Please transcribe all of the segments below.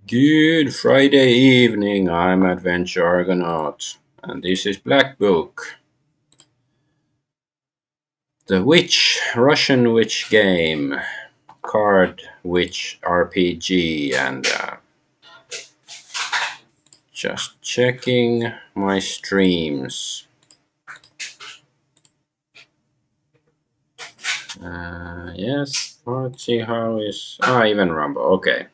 Good Friday evening, I'm Adventure Argonaut, and this is Black Book, the Russian witch game, card witch RPG, and just checking my streams. Yes, Parti, how is. Even Rumble, okay.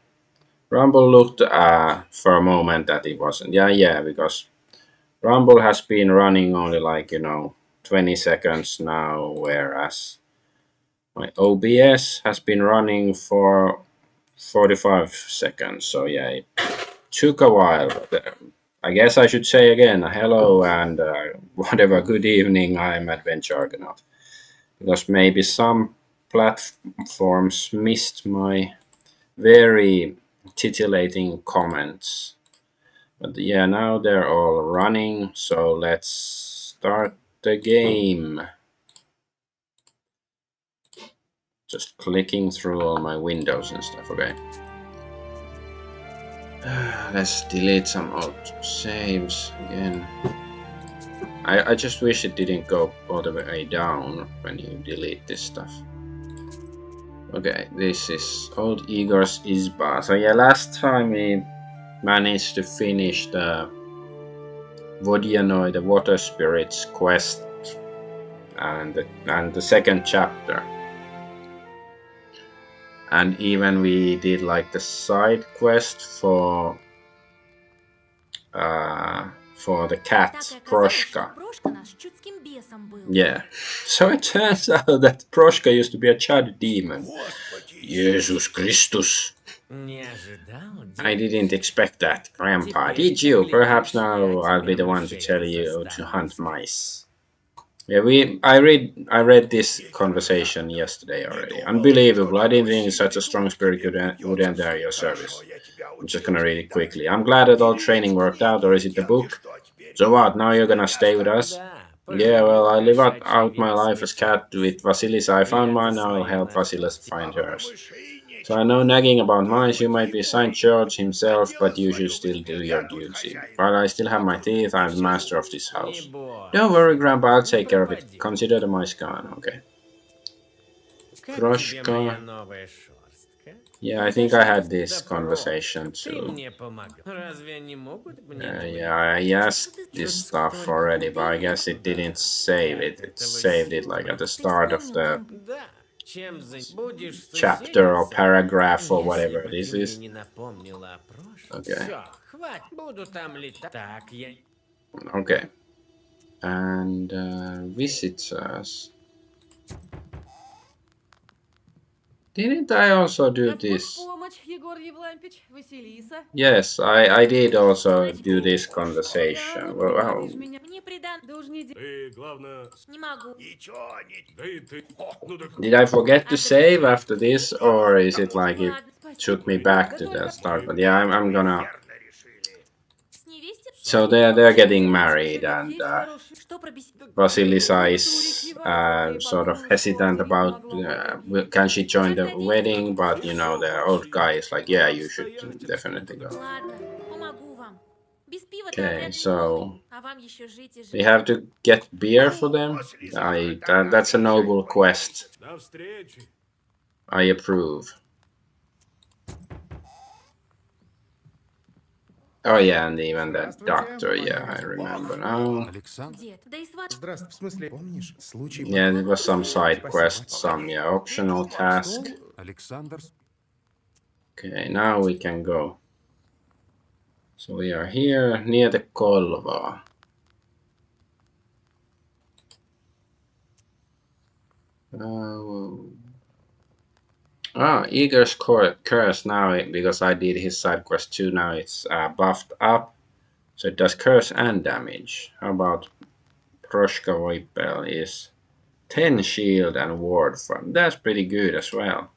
Rumble looked for a moment that it wasn't. Yeah, because Rumble has been running only 20 seconds now, whereas my OBS has been running for 45 seconds. So yeah, it took a while. But, I guess I should say again, hello and whatever, good evening, I'm Adventure Argonaut. Because maybe some platforms missed my very titillating comments. But yeah, now they're all running, so let's start the game. Just clicking through all my windows and stuff, okay. Let's delete some old saves again. I just wish it didn't go all the way down when you delete this stuff. Okay, this is old Igor's Izba. So yeah, last time we managed to finish the Vodyanoi, the water spirits quest, and the second chapter. And even we did like the side quest for the cat Proshka. Yeah. So it turns out that Proshka used to be a child demon. Jesus Christus. I didn't expect that, Grandpa. Did you? Perhaps now I'll be the one to tell you to hunt mice. Yeah, I read this conversation yesterday already. Unbelievable. I didn't think such a strong spirit would enter your service. I'm just gonna read it quickly. I'm glad that all training worked out, or is it the book? So what, now you're gonna stay with us? Yeah, well, I live out my life as cat with Vasilis. I found mine, now I'll help Vasilis find hers. So I know nagging about mice, you might be Saint George himself, but you should still do your duty. While I still have my teeth, I'm the master of this house. Don't worry, Grandpa, I'll take care of it. Consider the mice gone, okay. Proshka. Yeah, I think I had this conversation too. Yeah, I asked this stuff already, but I guess it didn't save it. It saved it like at the start of the chapter or paragraph or whatever this is. Okay. Okay. And visitors. Didn't I also do this? Yes, I did also do this conversation. Wow. Did I forget to save after this, or is it like it took me back to the start? But yeah, I'm gonna. So they're getting married, and Vasilisa is sort of hesitant about can she join the wedding, but the old guy is like, yeah, you should definitely go. Okay, so we have to get beer for them. That's a noble quest. I approve. Oh yeah, and even that doctor, yeah, I remember now. Yeah, it was some side quest, some optional task. Okay, now we can go. So we are here near the Kolva. Igor's curse now, because I did his side quest too, now it's buffed up. So it does curse and damage. How about Proshka Voipel is 10 shield and ward from. That's pretty good as well.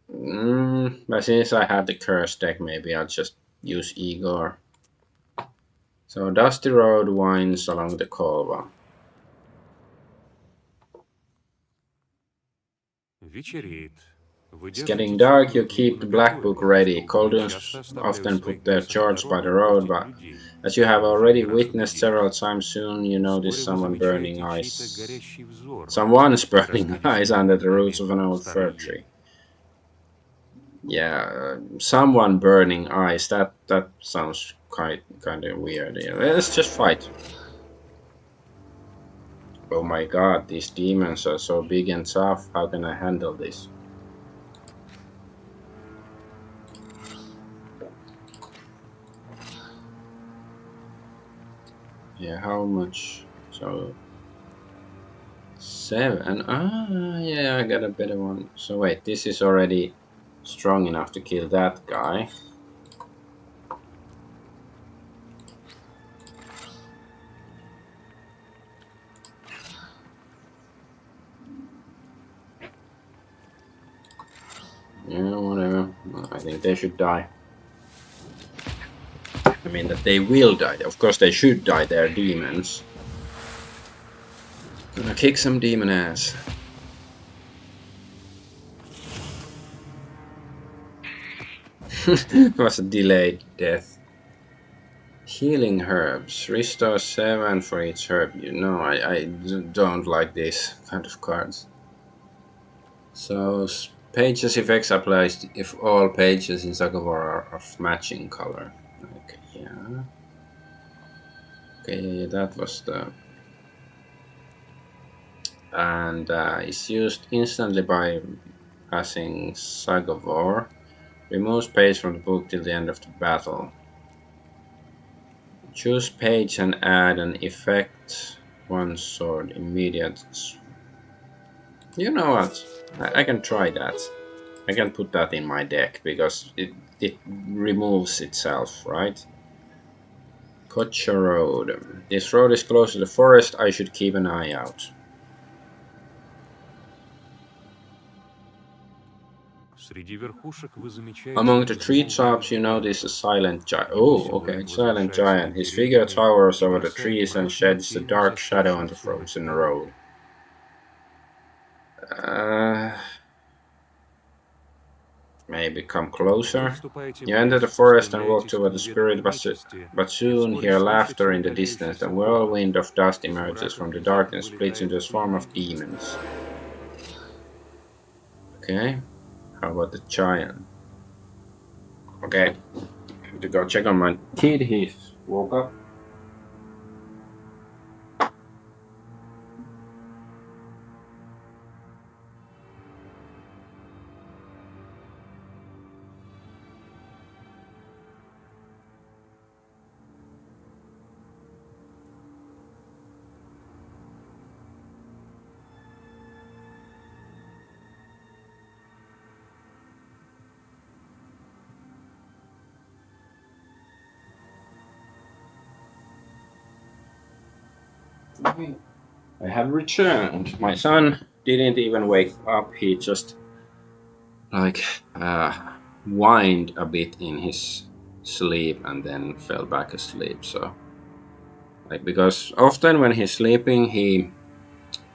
But since I have the curse deck, maybe I'll just use Igor. So Dusty Road winds along the Kolva. It's getting dark, you keep the black book ready. Coldoons often put their charge by the road, but as you have already witnessed several times, soon you notice someone burning eyes. Someone's burning eyes under the roots of an old fir tree. Yeah, someone burning eyes. That sounds kind of weird. Yeah, let's just fight. Oh my god, these demons are so big and tough. How can I handle this? Yeah, how much? So 7. Ah, yeah, I got a better one. So wait, this is already strong enough to kill that guy. Yeah, whatever. I think they should die. I mean that they will die. Of course they should die, they're demons. Gonna kick some demon ass. It was a delayed death. Healing herbs. Restore 7 for each herb. You know, I don't like this kind of cards. So, pages effects applies if all pages in Saga War are of matching color. Okay, yeah. Okay, yeah, that was the... And it's used instantly by passing Saga War. Removes page from the book till the end of the battle. Choose page and add an effect. One sword, immediate. You know what? I can try that. I can put that in my deck because it removes itself, right? Kocha Road. This road is close to the forest. I should keep an eye out. Among the treetops, you notice a silent giant. Oh, okay, silent giant. His figure towers over the trees and sheds a dark shadow on the frozen road. Maybe come closer. You enter the forest and walk toward the spirit, but soon hear laughter in the distance. A whirlwind of dust emerges from the darkness, splits into a swarm of demons. Okay, how about the giant? Okay, I have to go check on my kid. He woke up. I have returned. My son didn't even wake up. He just like whined a bit in his sleep and then fell back asleep. So like because often when he's sleeping, he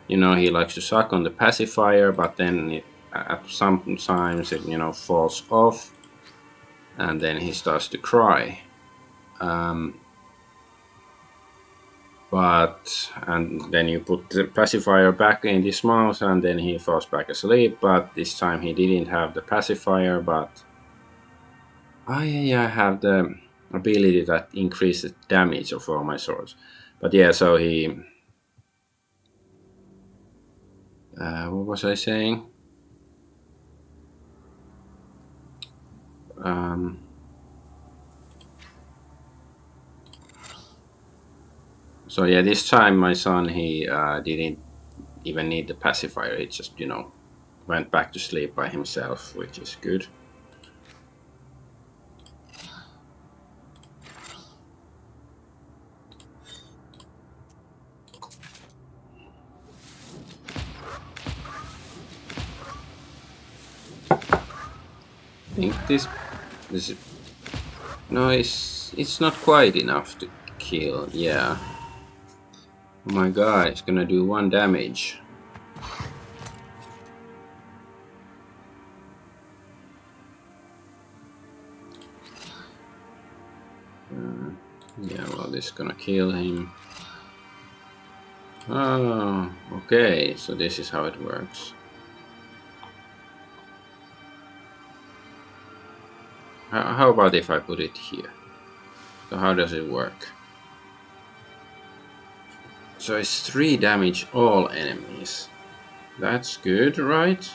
he likes to suck on the pacifier, but then at sometimes it falls off, and then he starts to cry. And then you put the pacifier back in his mouth and then he falls back asleep, but this time he didn't have the pacifier, but I have the ability that increases damage of all my swords. But yeah, so he what was I saying? So yeah, this time my son, he didn't even need the pacifier. He just went back to sleep by himself, which is good. I think this is no, it's not quite enough to kill. Yeah. Oh my god, it's gonna do 1 damage. Yeah, well, this is gonna kill him. Oh, okay, so this is how it works. How about if I put it here? So how does it work? So it's 3 damage all enemies. That's good, right?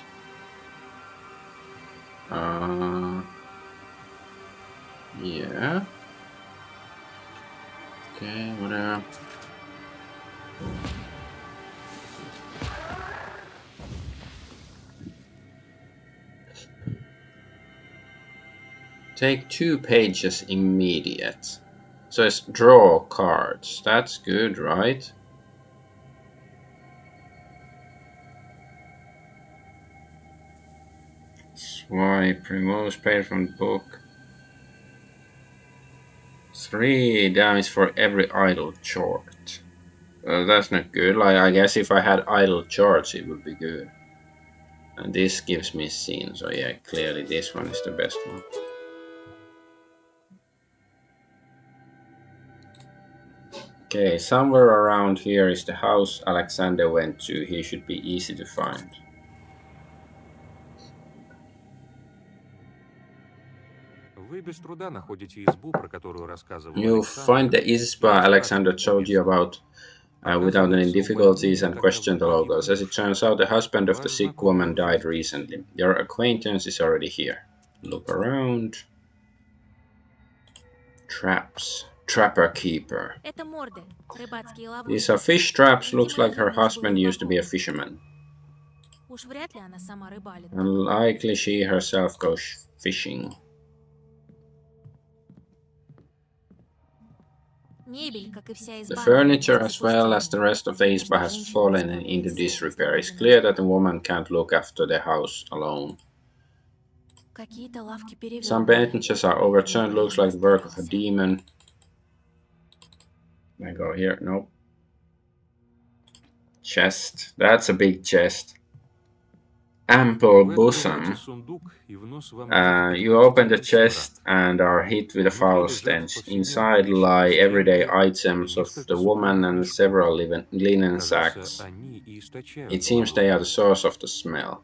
Yeah. Okay, whatever. Take 2 pages immediate. So it's draw cards. That's good, right? Swipe, remove page from the book. 3 damage for every idle chart. That's not good. Like, I guess if I had idle charts, it would be good. And this gives me scene, so yeah, clearly this one is the best one. Okay, somewhere around here is the house Alexander went to. He should be easy to find. You find the Isba Alexander told you about without any difficulties and question the locals. As it turns out, the husband of the sick woman died recently. Your acquaintance is already here. Look around. Traps. Trapper Keeper. These are fish traps. Looks like her husband used to be a fisherman. Unlikely she herself goes fishing. The furniture, as well as the rest of the Isba, has fallen into disrepair. It's clear that the woman can't look after the house alone. Some benches are overturned, looks like the work of a demon. I go here, nope. Chest, that's a big chest. Ample bosom. You open the chest and are hit with a foul stench. Inside lie everyday items of the woman and several linen sacks. It seems they are the source of the smell.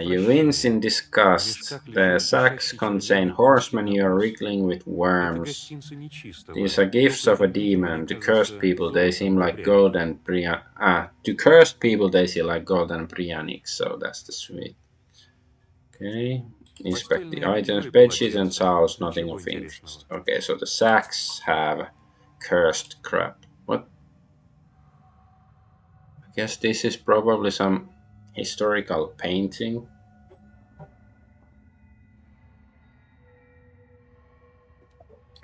You wince in disgust. The sacks contain horse manure wriggling with worms. These are gifts of a demon. To cursed people, they seem like gold and to cursed people, they seem like gold and prianics. So that's the sweet. Okay. Inspect the items. Bedsheets and towels, nothing of interest. Okay, so the sacks have cursed crap. What? I guess this is probably some historical painting.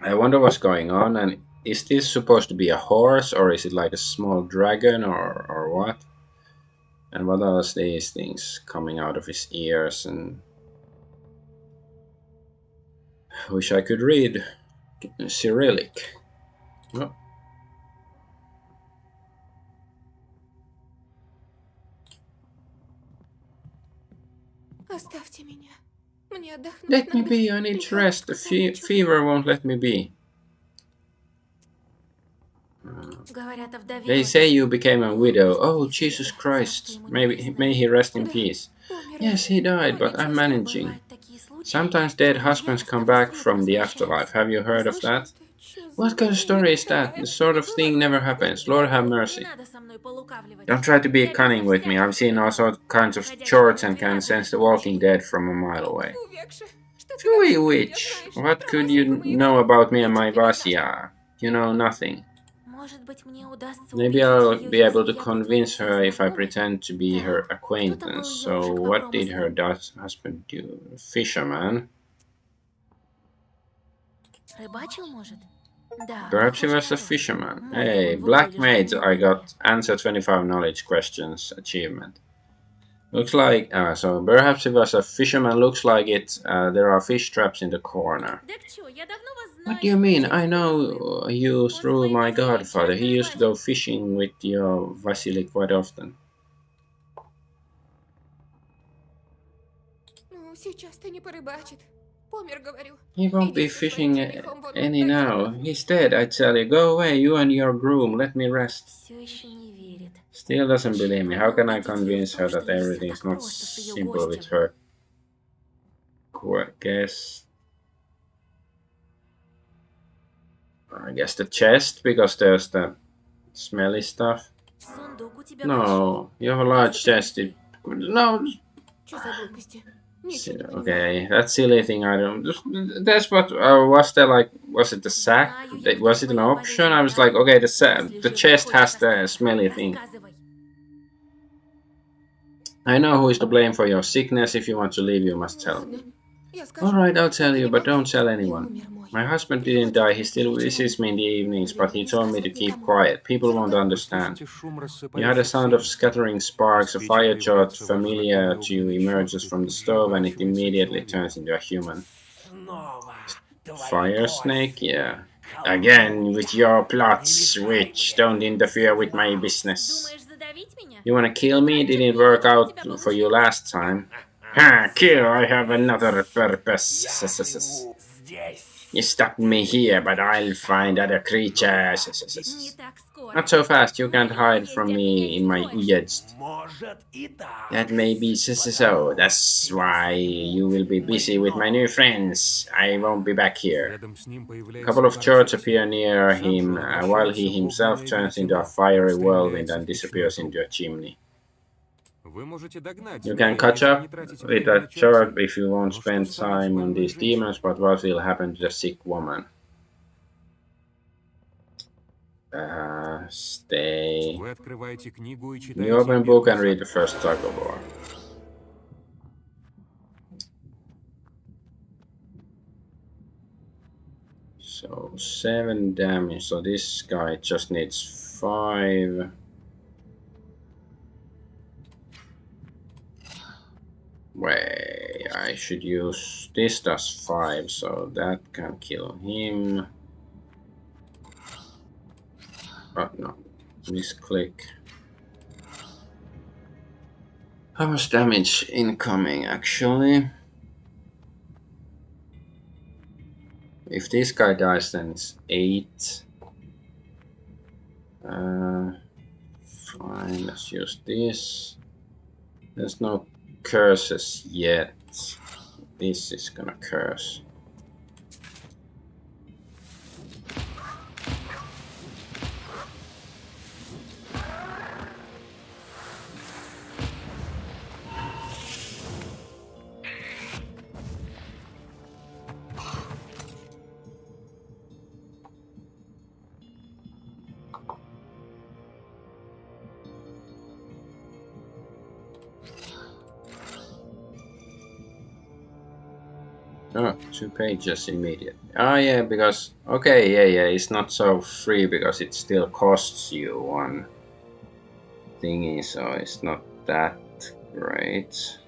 I wonder what's going on, and is this supposed to be a horse, or is it like a small dragon, or what? And what are these things coming out of his ears? And I wish I could read Cyrillic. Oh. Let me be, I need rest. The fever won't let me be. They say you became a widow. Oh, Jesus Christ. May he rest in peace. Yes, he died, but I'm managing. Sometimes dead husbands come back from the afterlife. Have you heard of that? What kind of story is that? This sort of thing never happens. Lord have mercy. Don't try to be cunning with me. I've seen all sorts kinds of charts and can sense the walking dead from a mile away. Phooey witch! What could you know about me and my Vasya? You know nothing. Maybe I'll be able to convince her if I pretend to be her acquaintance. So what did her husband do? Fisherman? Perhaps he was a fisherman. Hey, black mage, I got answer 25 knowledge questions achievement. Looks like, so perhaps he was a fisherman, looks like it. There are fish traps in the corner. What do you mean? I know you through my godfather. He used to go fishing with your Vasily quite often. He won't be fishing any now. He's dead, I tell you. Go away, you and your groom. Let me rest. Still doesn't believe me. How can I convince her that everything's not simple with her? Guess. I guess the chest, because there's the smelly stuff. No, you have a large chest. No. Okay, that silly thing. I don't. That's what was there like? Was it the sack? Was it an option? I was like, okay, the chest has the smelly thing. I know who is to blame for your sickness. If you want to leave, you must tell me. Alright, I'll tell you, but don't tell anyone. My husband didn't die. He still visits me in the evenings, but he told me to keep quiet. People won't understand. You had a sound of scattering sparks. A fire jar familiar to you emerges from the stove, and it immediately turns into a human. Fire snake? Yeah. Again, with your plots, witch. Don't interfere with my business. You wanna kill me? Didn't work out for you last time. Ha! Kill! I have another purpose. You stopped me here, but I'll find other creatures. Not so fast, you can't hide from me in my uyezd. That may be so. That's why you will be busy with my new friends. I won't be back here. A couple of chords appear near him, while he himself turns into a fiery whirlwind and disappears into a chimney. You can catch up with that chart if you won't spend time on these demons, but what will happen to the sick woman? Stay. You open book and read the first tug of war. So 7 damage. So this guy just needs 5. Wait, I should use this does 5, so that can kill him. Oh no, misclick. How much damage incoming actually? If this guy dies, then it's 8. Fine, let's use this. There's no curses yet. This is gonna curse. Oh, 2 pages immediate. Oh yeah, because okay, yeah, it's not so free because it still costs you 1 thingy, so it's not that great.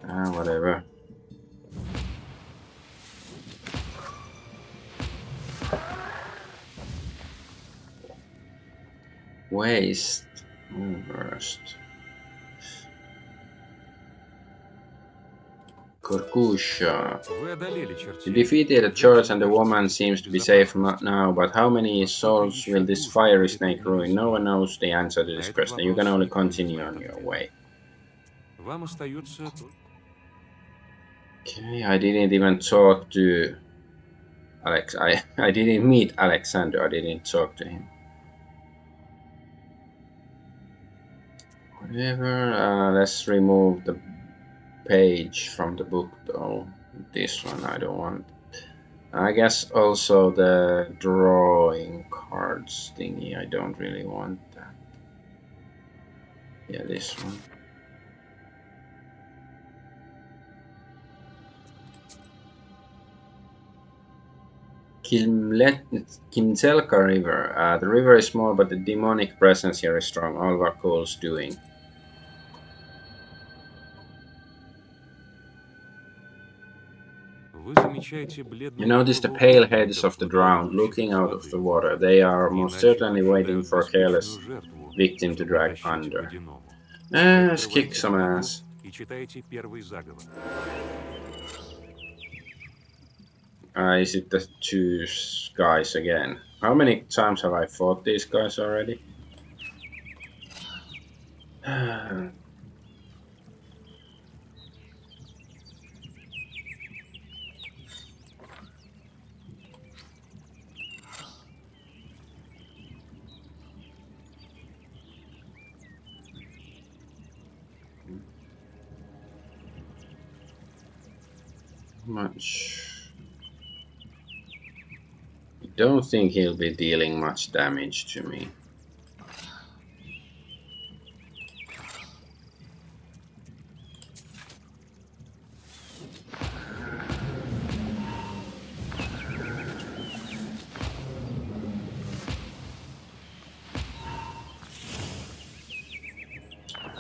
Whatever. Waste. Worst. Korkusha. You defeated the church and the woman seems to be safe now, but how many souls will this fiery snake ruin? No one knows the answer to this question. You can only continue on your way. Okay, I didn't even talk to Alex. I didn't meet Alexander. I didn't talk to him. Whatever. Let's remove the page from the book though. This one I don't want. I guess also the drawing cards thingy, I don't really want that. Yeah, this one. Kimzelka River. The river is small, but the demonic presence here is strong. All Vakul's doing. You notice the pale heads of the drowned looking out of the water. They are most certainly waiting for a careless victim to drag under. Let's kick some ass. и читаете первый заговор. Is it the two guys again? How many times have I fought these guys already? Much. I don't think he'll be dealing much damage to me.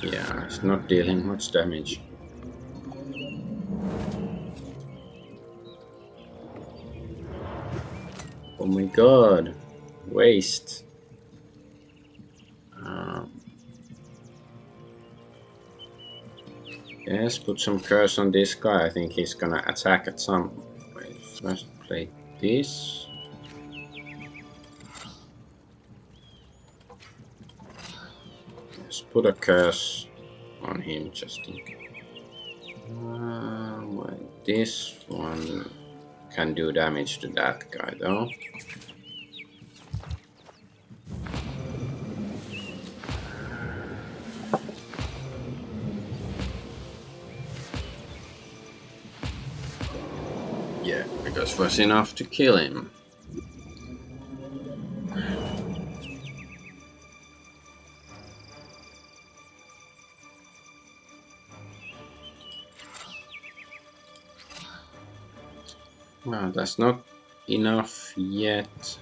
Yeah, it's not dealing much damage. Oh my god, waste. Yes, put some curse on this guy. I think he's gonna attack at some. Wait, first play this. Let's put a curse on him just in case. Wait, this one can do damage to that guy though. Yeah, because it was enough to kill him. Well, that's not enough yet.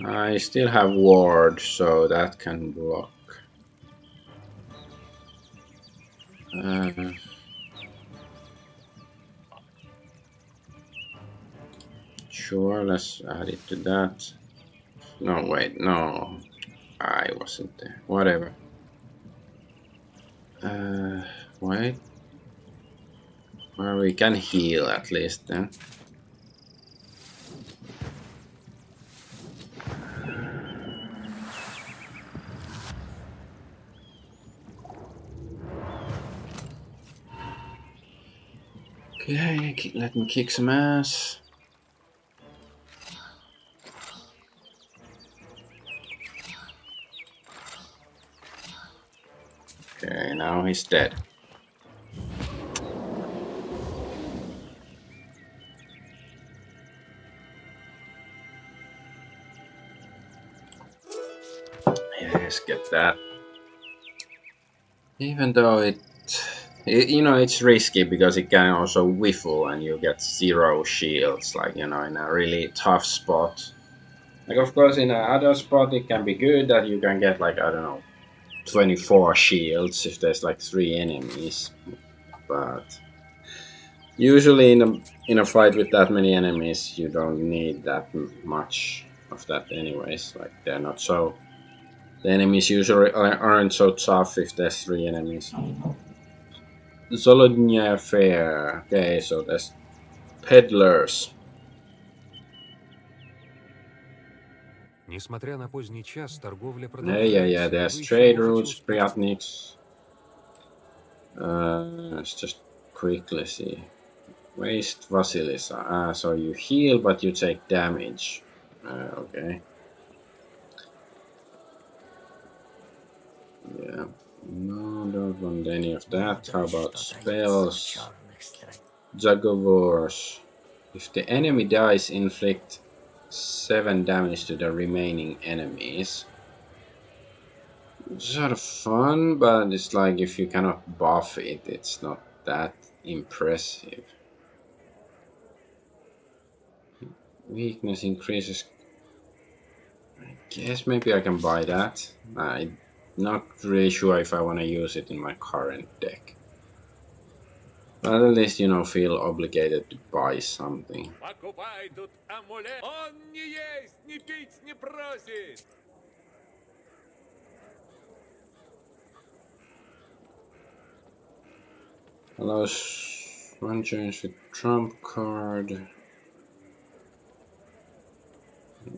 I still have ward, so that can block. Sure, let's add it to that. No, wait, no. I wasn't there. Whatever. Wait. Well, we can heal at least then. Okay, let me kick some ass. Okay, now he's dead. Yes, get that. Even though you know, it's risky because it can also whiffle and you get 0 shields, like, you know, in a really tough spot. Like, of course, in another spot it can be good that you can get, like, I don't know, 24 shields if there's like 3 enemies. But usually in a fight with that many enemies, you don't need that much of that anyways. Like, they're not so... The enemies usually aren't so tough if there's 3 enemies. Zolodnya Fair. Okay, so there's peddlers. Несмотря на поздний час, торговля Yeah, there's trade routes, Priatniks. Let's just quickly see. Waste Vasilisa. So you heal, but you take damage. Okay. Yeah. No, don't want any of that. How about spells? Jaguars. If the enemy dies, inflict 7 damage to the remaining enemies. It's sort of fun, but it's like if you cannot buff it, it's not that impressive. Weakness increases. I guess maybe I can buy that. I'm not really sure if I want to use it in my current deck. But at least, you know, feel obligated to buy something. Allows one change with trump card.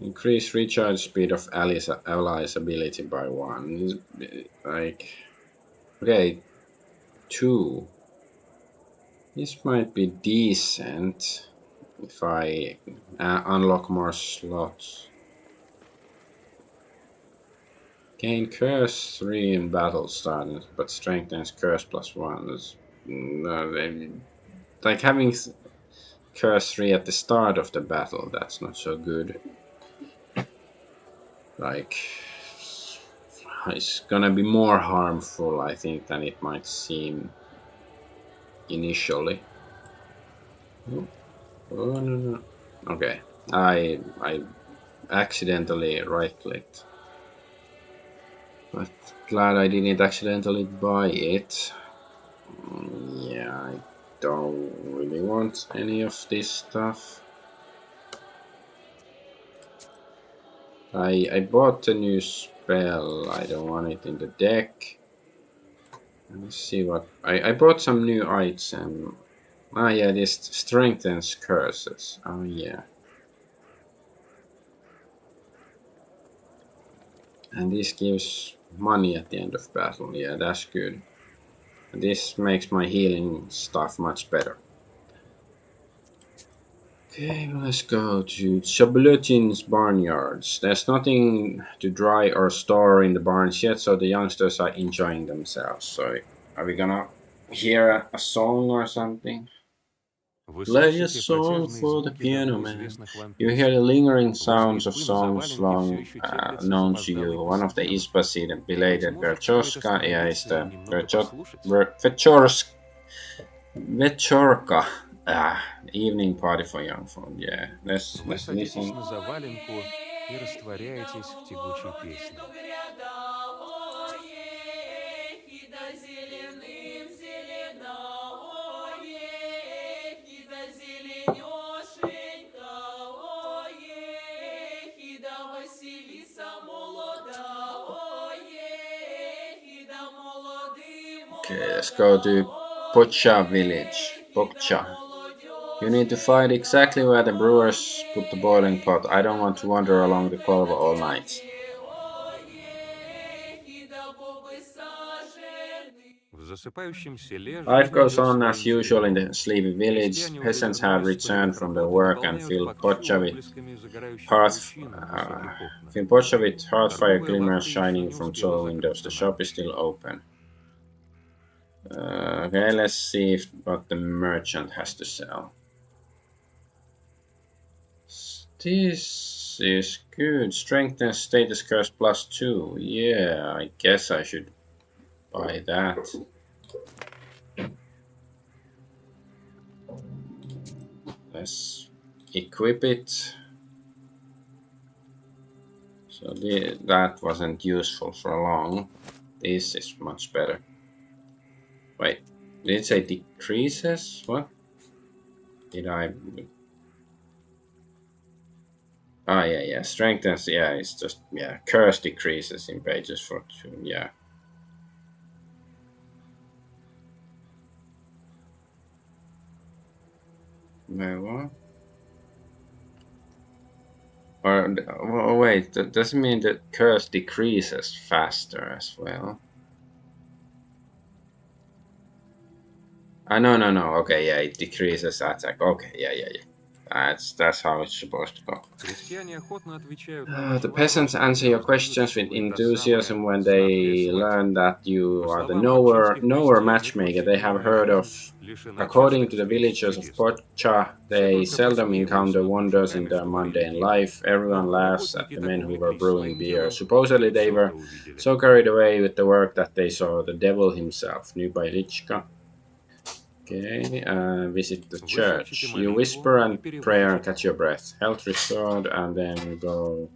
Increase recharge speed of allies ability by one. Like, okay, two. This might be decent if I unlock more slots. Gain curse 3 in battle start, but strengthens curse plus 1. Like having curse 3 at the start of the battle, that's not so good. Like, it's gonna be more harmful, I think, than it might seem initially. Oh, oh no, no. Okay, I accidentally right clicked. But glad I didn't accidentally buy it. Yeah, I don't really want any of this stuff. I bought a new spell. I don't want it in the deck. Let's see what I bought some new items. Ah yeah, this strengthens curses. Oh yeah. And this gives money at the end of battle. Yeah, that's good. This makes my healing stuff much better. Okay, let's go to Chablutin's barnyards. There's nothing to dry or store in the barns yet, so the youngsters are enjoying themselves. So, are we gonna hear a song or something? Вы Play a слышите song протяжные for the звуки piano давно man. известных вам You hear the песен. lingering Возле sounds of избы на songs заваленке все long еще теплится known to запоздалый you. One of the пассатижи. Ispas is the Быть belated может, стоит Verchoska. Yeah, it's остановиться и the немного послушать? Vechorka. Evening party for young folk. Yeah, Вы let's садитесь listen. на заваленку и растворяетесь в тягучей песне. Okay, let's go to Pocha village. Pocha. You need to find exactly where the brewers put the boiling pot. I don't want to wander along the corridor all night. В засыпающем селе Life жизнь goes идет on своим as usual in чередом. the sleepy village. Крестьяне уже Peasants have вернулись с полевых returned from their работ и work and наполняют баки отблесками загорающих лучин на высоких окнах. fill Pocha with heartfire Торговая glimmers лавка еще shining не from успела tall windows. закрыться The на shop is ночь. still open. Okay, let's see what the merchant has to sell. This is good. Strength and status curse +2. Yeah, I guess I should buy that. Let's equip it. So that wasn't useful for long. This is much better. Wait, did it say decreases? What? Did I? Ah, yeah. Strengthens, yeah, it's just, yeah. Curse decreases in pages for 2, yeah. Wait, what? Or, wait, that doesn't mean that curse decreases faster as well. No. Okay, yeah, it decreases attack. Okay, yeah. That's how it's supposed to go. Крестьяне охотно отвечают на ваши The peasants вопросы, answer когда your узнают, questions что with вы та самая enthusiasm when знатная they сватья. learn that you По are the словам подчинских knower крестьян, их matchmaker. They have повседневная heard жизнь of, лишена according частых to the встреч с villagers of чудесами. Pocha, Все they только seldom посмеиваются encounter над wonders in дружками, their что варили mundane пиво. life. Everyone Но laughs at работники the так men who were увлеклись brewing своим beer. делом, что Supposedly не they все, were что увидели. so carried away with the work that they saw the devil himself. New by Lichka. Okay, visit the Вы шепчете church. You молитву whisper и and pray and переводите. catch your breath. Health restored, and then go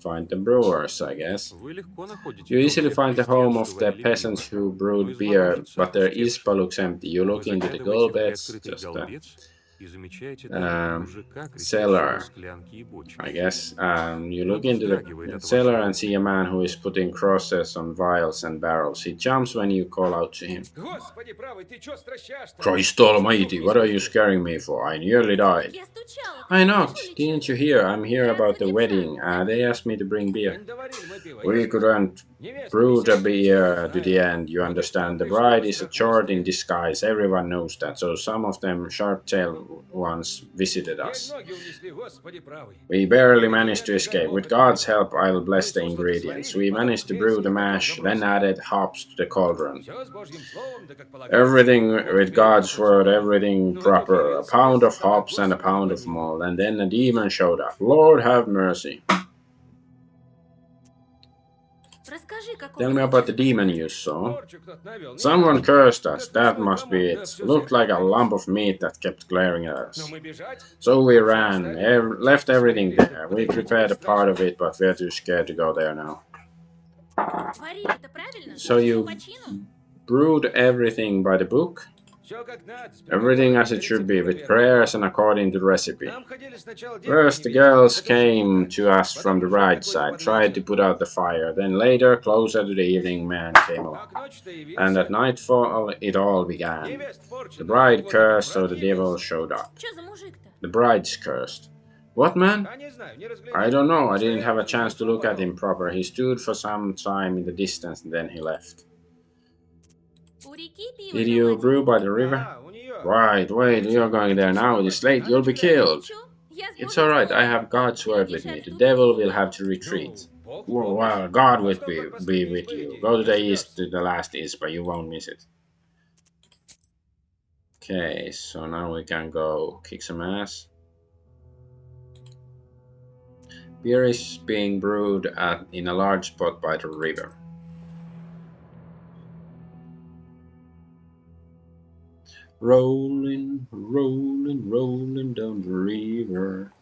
find the brewers, I guess. Вы легко находите You дом easily тех find the крестьян, home что of the варили peasants пиво. who Но brewed изба beer, кажется but their опустевшей. ispa looks empty. You Вы look into the заглядываете gold в beds, приоткрытый галбец И замечаете там um, мужика, крестящего cellar, склянки и I бочки. guess. You look Тот into вздрагивает the от cellar вашего and see a окрика. man who is putting crosses on vials and barrels. He jumps when you call out to him. Господи правый, ты чё стращашь-то? Christ Чуть дух almighty, не what are you спустил. scaring me for? I nearly Так died. я стучала, ты I не слышал knocked. ли Didn't you чего? hear? I'm here Я about the садимся, wedding. They забей. asked me to bring Да beer. не доварили мы пиво, я We смотрю. couldn't Невеста brew the веселая, ничего не beer to the знает. end, you Вот и understand. The втюхаешь ее bride is a chart in быстрохвостые. disguise. Everyone knows that. So some of them sharp-tailed ones visited Еле us. ноги унесли, господи правый. We barely Две managed to ингредиенты, дай escape. бог, With God's отварил. help, I'll bless the Яйцо-то ingredients. сварили, We потом managed to brew хмель the в котел mash, then забросили. added hops to the cauldron. Все с Божьим словом, да как полагается. Everything Вот with теперь God's пахнет word, солоно. everything Ну и тут proper. A явился pound без of стола, hops and a господи pound of помилуй. malt. And then a demon showed up. Lord have mercy. Расскажи, какого Tell me about the нечистого demon видел. you saw. Порчу кто-то навел, не Someone иначе. cursed us. Как That мясной must be комок, да it. все Looked зеркало like a lump пронес. of meat that kept glaring at Но us. мы bежать. So we Как все ran, оставили, left чисто everything сварили, чтоб there. We подойти prepared теперь a part of страшно. it, but we're too scared to go there now. Варили-то правильно? So Все you по чину? brewed everything by the book? Все как надо, с Everything приговорами, as по it should be, рецептуре with верной. prayers and according to the К recipe. нам ходили сначала девки First, the невесты, girls потом жених came опять. to us from Потом the мужик bride's какой-то side, под tried to вечер. put out the fire. Then later, closer to the evening, man came А along. к ночи-то And at явился. nightfall, it all began. Невеста The порченая, так bride вот этот cursed, so враг the devil явился. showed up. Что за мужик-то? The bride's cursed. What, man? А не знаю, не I разглядел. don't know. I didn't Постоял have a так, chance to ушел look at him потом. proper. He stood for some time in the distance and then he left. У реки Did пиво-то you brew ладили. by the river? А, у нее. Right, wait, Ну you're чё, going there летишь, now. It is Иванович, late. на You'll ночь be глядя. Да killed. ничего, я с It's Божьим alright, I словом. have God's word with Глядишь, me. The отступит devil will злобой. have to retreat. Ну, Бог Well, помощь. well, God will Восток от be последней with you. исповеди, Go to не the east ошибется. to the last is, but you won't miss it. Okay, so now we can go kick some ass. Beer is being brewed in a large pot by the river. Rolling, rolling, rolling down the river.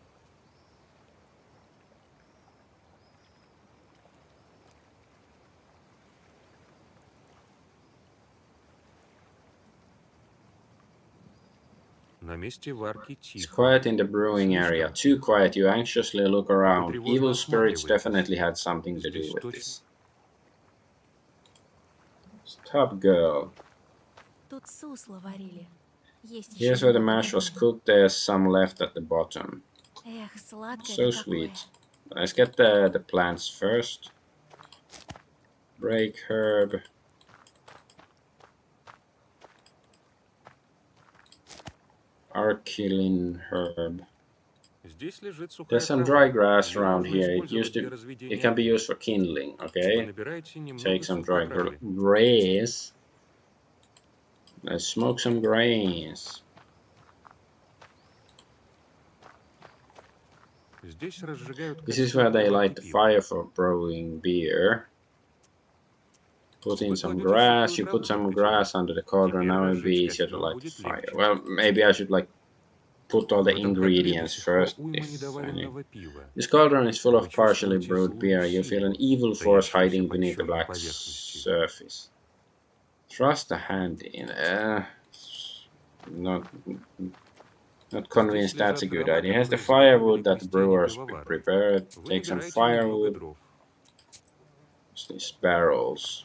На месте варки It's тихо. quiet in the brewing area. Слишком Too тихо. quiet. You anxiously look around. тревожно Evil spirits осматриваетесь. definitely had something to do Здесь with точно. this. Stop, girl. Тут сусло варили. Есть еще Here's where the немного mash was добавим. cooked. There's some left at the bottom. Эх, сладкое-то So какое. sweet. Let's get the plants first. Break herb. Archilin herb. Здесь лежит сухая There's some трава. dry grass Её around можно here. использовать для It разведения can be огня. used for kindling, Вы okay? набираете немного Take some сухой dry травы. grass. Let's smoke some grass. Здесь разжигают This is костер where для they варки light the пива. fire for brewing beer. Put in Вы some кладете grass. сухую You траву put под some котелок. grass under the cauldron. Теперь Now it'll be разжечь easier to костер light the будет fire. легче. Well, maybe I should put all В the этом котле до ingredients сих пор first, уйма if any. недоваренного пива. This cauldron is full Вы of partially чувствуете brewed злую beer. You feel an силу, evil force таящуюся hiding под beneath the черной black поверхностью. surface. Thrust a hand in. Not Здесь convinced that's a лежат good дрова, idea. Here's the которые firewood заготовили that the крестьяне brewers пивовары. prepared. Вы Take some набираете немного firewood. дров. These barrels.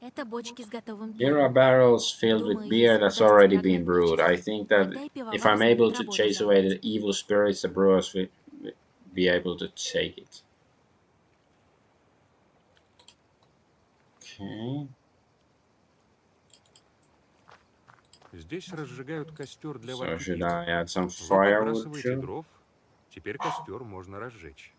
Это бочки с готовым Here are пивом. barrels filled with Думаю, beer если that's удастся already прогнать been brewed. I нечисть, think that тогда и if пивовар I'm able сможет to работу chase away the забрать. evil spirits, the brewers will be able to take it. Okay. Здесь разжигают костер для So варки should пива. I add some Вы firewood подбрасываете too? дров. Теперь костер можно разжечь.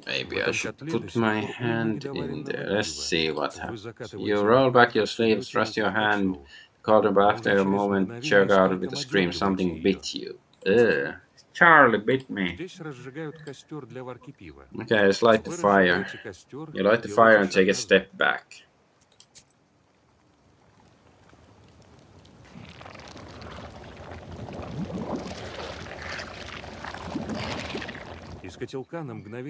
Maybe В I этом should котле до put сих my пор уйма hand in недоваренного there. Let's пива. see what Вы happens. закатываете You roll back your рукав, sleeves, суете thrust руку your в hand, котел. cauldron, but Потом after же a через moment, мгновение jerk с out with a криком scream. одергиваете Something ее. bit you. Ugh. Charlie bit me. Здесь разжигают костер для варки пива. Okay, let's light the Вы fire. разжигаете костер, You light the fire делаете and шаг take a назад. step back.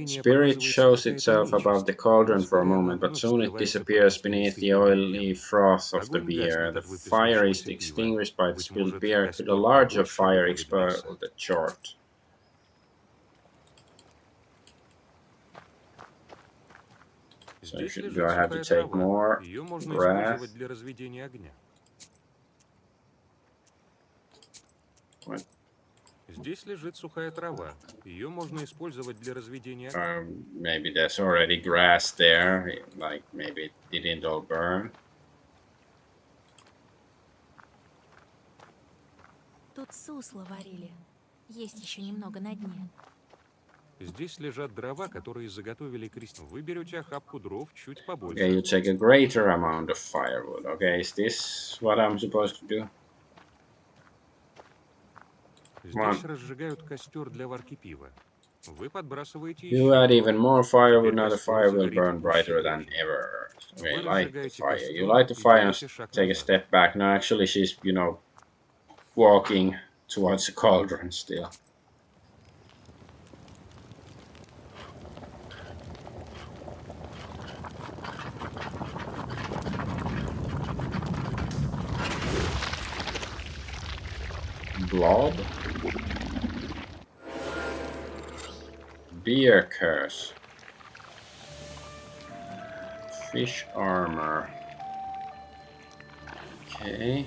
Spirit shows itself above the cauldron for a moment, but soon it disappears beneath the oily froth of the beer. The fire is extinguished by the spilled beer. Could a larger fire explode the chart? So do I have to take more grass? What? Maybe there's already grass there, like maybe it didn't all burn. Тут сусло варили. Есть еще немного на дне. Здесь лежат дрова, которые заготовили крестьяне. Вы берете охапку дров чуть побольше. Okay, you take a greater amount of firewood. Okay, is this what I'm supposed to do? Здесь разжигают костер для варки пива. Вы подбрасываете You add even more firewood, now the fire will burn brighter than ever. Okay, light the fire. You light the fire and take a step back. No, actually she's, you know, walking towards the cauldron still. Blob? Beer curse. Fish armor. Okay.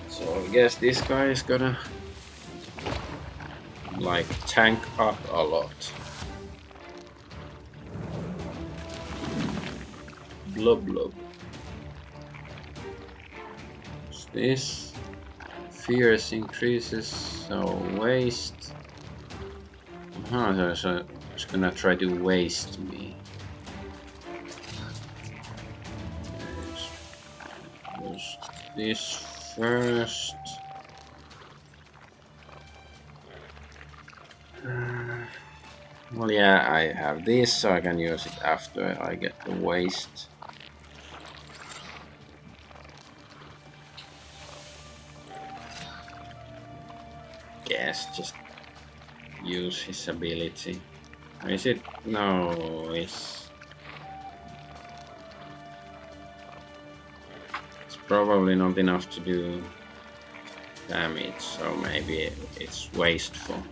So I guess this guy is gonna like tank up a lot. Blub blub. What's this? Fierce increases, so waste. So it's gonna try to waste me. Use this first. Well, yeah, I have this, so I can use it after I get the waste. Guess just use his ability. Is it? No, it's probably not enough to do damage, so maybe it's wasteful.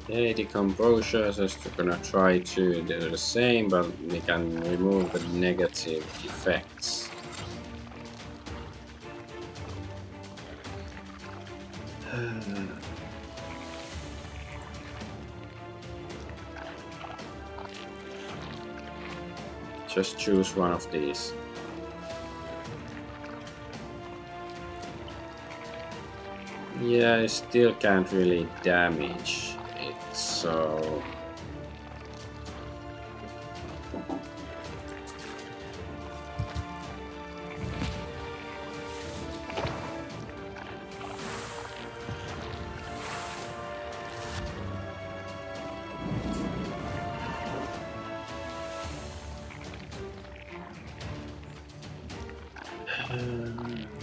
Okay, decomposure is gonna try to do the same, but we can remove the negative effects. Just choose one of these. Yeah, I still can't really damage it, so...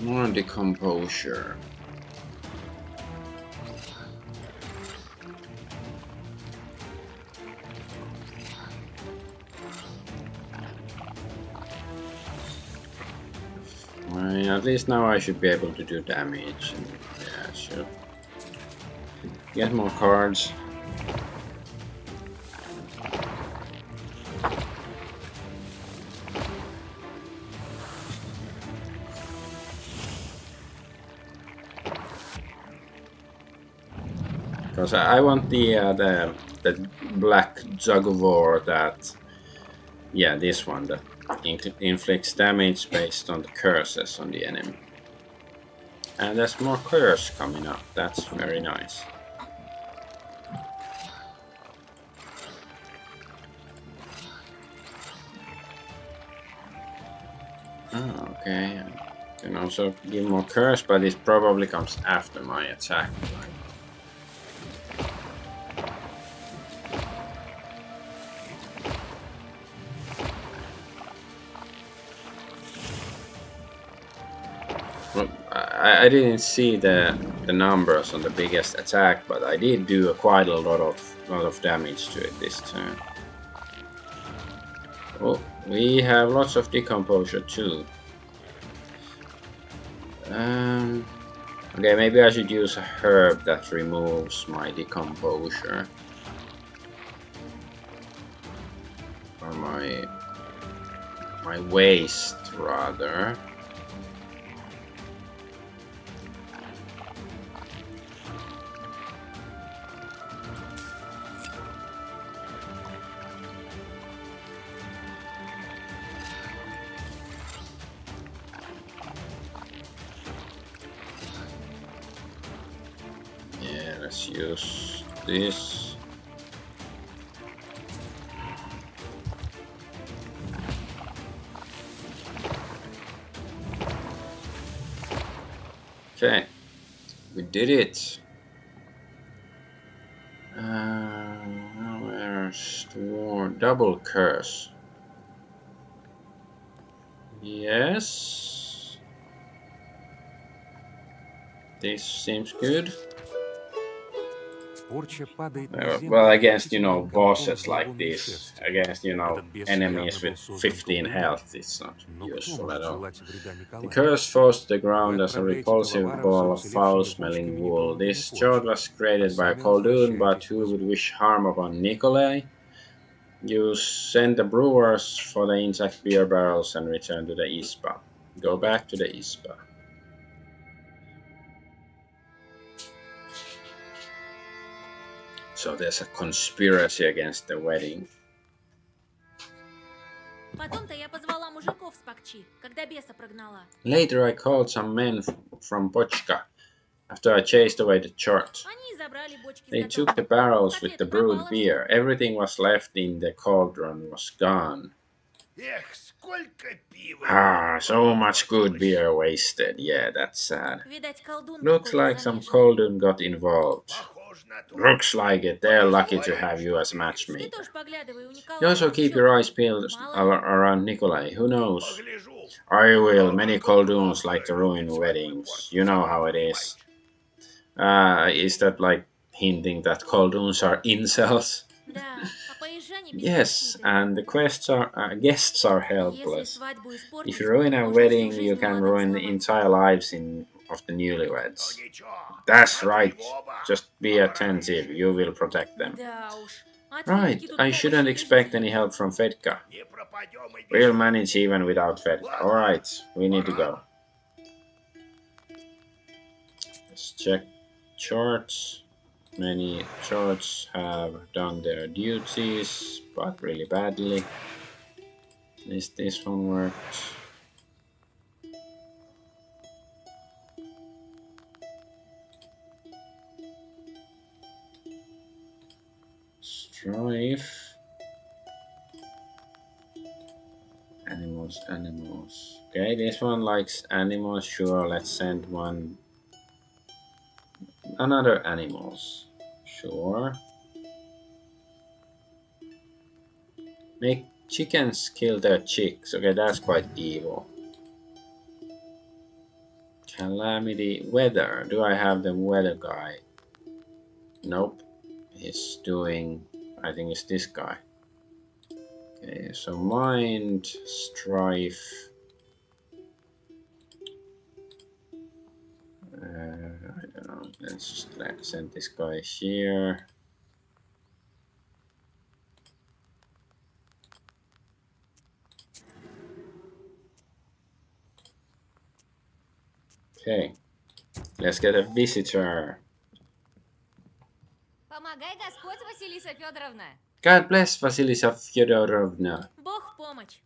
More decomposure. At least now I should be able to do damage. And, yeah, sure. Get more cards. Because I want the black jug of war that, yeah, this one that inflicts damage based on the curses on the enemy. And there's more curse coming up. That's very nice. Oh, okay. I can also give more curse, but it probably comes after my attack, right? Well, I didn't see the numbers on the biggest attack, but I did do quite a lot of damage to it this turn. Oh, we have lots of decomposure too. Okay, maybe I should use a herb that removes my decomposure. Or my waste rather. Yeah, let's use this. Okay, we did it. Where's the war? Double curse. Yes. This seems good. Порча падает на Well, землю against, оглушительным комком bosses like зловонной this, шерсти. against, Этот бес явно enemies with был создан 15 колдуном, health, it's not но кто useful at может all. желать вреда The Николаю? curse falls to the Вы ground as a отправляете repulsive пивоваров за ball of уцелевшими foul-smelling бочками wool. нетронутой This shard порчи, was а created by a сами Khaldun, but возвращаетесь в who would избу. wish harm upon Nikolai? You send the brewers for the intact beer barrels and return to the Ispa. Go back to the Ispa. So there's a conspiracy against the wedding. Потом-то я позвала мужиков с Пакчи, когда беса прогнала. Later I called some men from Bochka after I chased away the chart. Они забрали бочки с They took the готовым. barrels with the Котлеты brewed пропало beer. всё. Everything was left in the cauldron was gone. Эх, сколько пива Ah, so доброго much good попортилось. beer wasted. Yeah, that's sad. Видать, колдун Looks какой-то like some замешан. Khaldun got involved. Похоже на то. Looks like it. They're lucky to Повезло им, have you что as ты Ты matchmaker. тоже поглядывай, у You Николая also там keep чё your там? eyes peeled Мало ли. around Nikolai. Who knows? погляжу. I will. Много Many кто Khalduns плохо like to любит ruin свадьбу и weddings. портить, You know сама how it is. понимаешь. Is that like hinting that Khalduns are incels? Да, а поезжане Yes, бессмертны-то. and the guests are Если helpless. свадьбу If испортить, you ruin a можно всю wedding, жизнь you can молодым ruin the сломать. entire lives of the Ну newlyweds. ничего, That's смотри right. в оба, Just be оборонишь. attentive. You will protect them. Да уж, от Right. Федьки тут I помощи shouldn't не expect жди. any help from Fedka. Не пропадем и без We'll Федьки. manage even without Fedka. Ладно, Alright, we need to go. пора. Let's check charts. Many charts have done their duties, but really badly. At least this one worked. Strife. Animals. Okay, this one likes animals. Sure, let's send one. Another animals. Sure. Make chickens kill their chicks. Okay, that's quite evil. Calamity. Weather. Do I have the weather guy? Nope. He's doing... I think it's this guy. Okay, so mind, strife. I don't know. Let's just send this guy here. Okay, let's get a visitor. Помогай Господь, Василиса Федоровна. God bless Vasilisa Fyodorovna. Бог в помощь.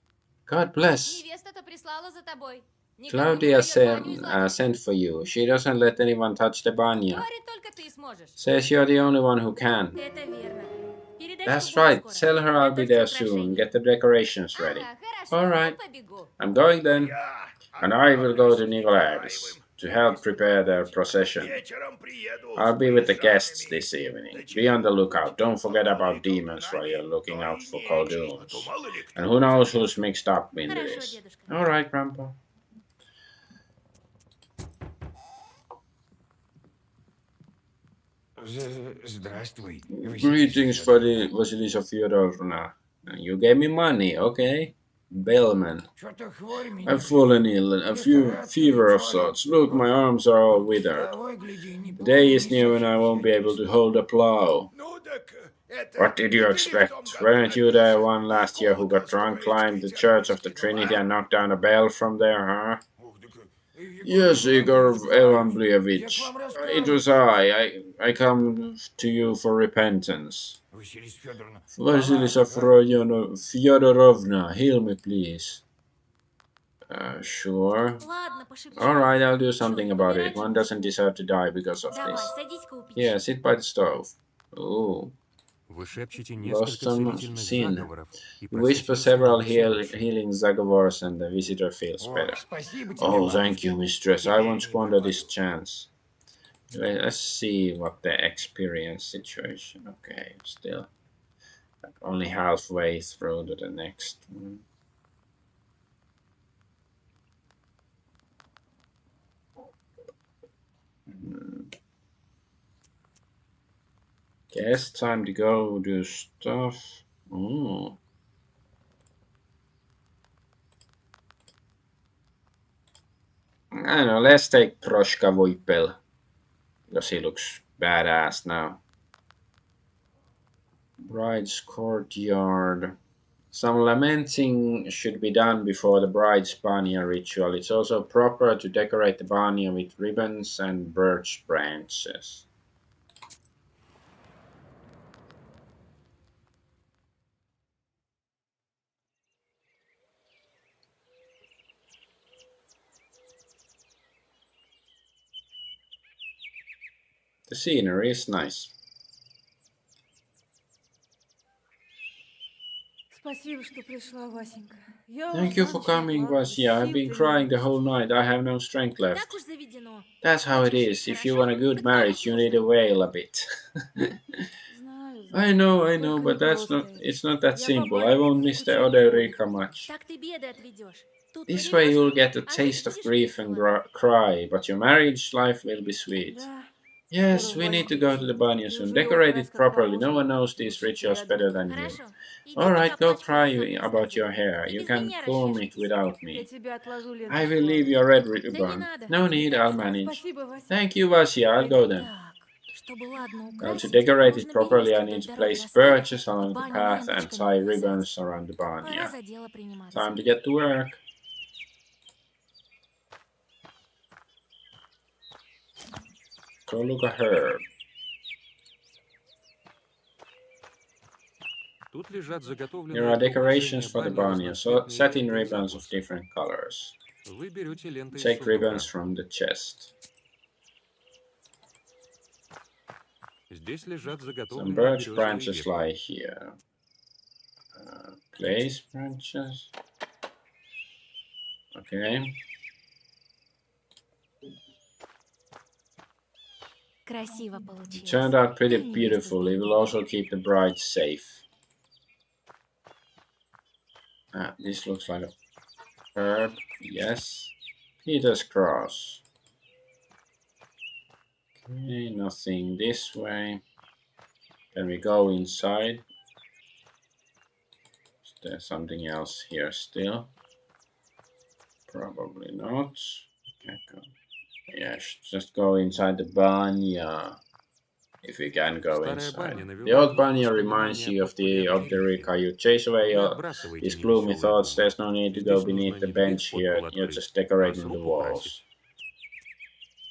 God bless. Невеста-то прислала за тобой. Никому не Claudia дает баню из ладанки. sent for you. She doesn't let anyone touch the banya. Говорит, только ты сможешь. Says you're the only one who can. Это верно. Передай, что That's буду right. скоро. Tell her I'll Это be все there soon. украшения. Get the decorations ready. Ага, хорошо, я Alright, побегу. I'm going А then. я And I will go отправлюсь to к Nikolai's Николаевым. to help prepare their procession. Вечером приеду I'll с be with the guests парижанами. this evening. Be on the Ночевать lookout. Don't forget малые about demons while колдунами, you're looking то out и for нечего, а то coldoons. мало ли And кто who тут knows зайдет. who's mixed up into Хорошо, this. дедушка. Alright, Grandpa. Здравствуй, Greetings, Vasilisa Fyodorovna. You gave me money, okay? Bellman. Что-то хворь меня I've fallen ill and a fever of sorts. Look, my arms are all withered. Давай, гляди, не The day is помню, near when I won't be able to hold a plow. Ну так это What did не you ты ли в том expect? году Weren't you the напился? one last year who got drunk, climbed the Church of the Trinity, and knocked down a bell from there, huh? Ух, так, Yes, Igor Evandlievich. Я к вам It was раскаиваюсь. I come to you for repentance. Василиса Федоровна, Vasilisa палатка. Fyodorovna, heal me, please. Sure. Ладно, пошепчу. Alright, I'll do Чё, something не about помирать it. же One мне? doesn't deserve to die because of Давай, this. садись-ка у печи. Yeah, sit by the stove. Ooh, Вы шепчете lost несколько some целительных sin. заговоров, и You whisper просителю several становится лучше. healing zagovors and the visitor feels Ох, better. спасибо тебе, Oh, thank you, матушка. mistress. I won't Теперь не squander this пропаду. chance. Let's see what the experience situation. Okay, still only halfway through to the next one. Guess time to go do stuff. Ooh. I don't know, let's take Proshka Voipel. Because he looks badass now. Bride's courtyard. Some lamenting should be done before the bride's banya ritual. It's also proper to decorate the banya with ribbons and birch branches. The scenery is nice. Спасибо, что пришла, Васенька. Я уж Thank you за for ночь coming, наплакалась, Vasya. I've сил-то been нет crying the whole почти. night. I have no strength Так left. уж заведено. That's how it Хочешь is. жить If you хорошо, want a good так того marriage, you need нужно. to wail a bit. Знаю, I знаю. know, Только не but просто это. it's not that Я по simple. I батюшке won't miss the скучать не other буду. Rika much. Так ты беды отведешь. Тут This way подерешься, you'll get a а жить taste of будешь grief and весело. cry, but your marriage life will be sweet. Да, скоро Yes, в we баню need to go to идти. the banya Ты soon. уже его Decorate крась it как properly. No положено. one knows these Лучше rituals тебя better обидит. than you. Хорошо. Иди Alright, пока go плачку на cry сопли about your сглаживай. hair. И You без can меня comb it рассчитайтесь. without Я me. тебе отложу I will ленточку leave алую. your red Да не ribbon. надо. No И need, так I'll станет. manage. Спасибо, Вася. Thank you, Vasya. I'll go then. Так, чтобы ладно Well, to украсить, decorate it нужно properly, I березки need вдоль to дороги place расставить birches и along the баню path and ленточками tie увязать. ribbons around the Пора banya. за дело приниматься. Time to get to work. Go look at her. Тут лежат Here заготовленные are для decorations украшения for the бани banya, so разноцветные satin ленты из ribbons of запуса. different colors. Вы берете ленты из Take ribbons сундука. from the chest. Здесь лежат Some заготовленные birch березовые branches ветки. lie here. Place branches. Okay. Красиво It получилось. turned out pretty И невесту beautiful. It will сберегу. also keep the bride safe. This looks like a herb. Yes. Peter's cross. Okay, nothing this way. Can we go inside? Is there something else here still? Probably not. Okay, go. Yeah, just go inside the banya. If we can go Старая inside. баня The навевает old вам banya reminds воспоминания you о of the подполье Rika. You chase away Вы all отбрасываете these gloomy невеселые thoughts. думы. There's no need to go Здесь beneath нужно the не дверь bench в подпол here. You're открыть, just а decorating the сруб walls. украсить.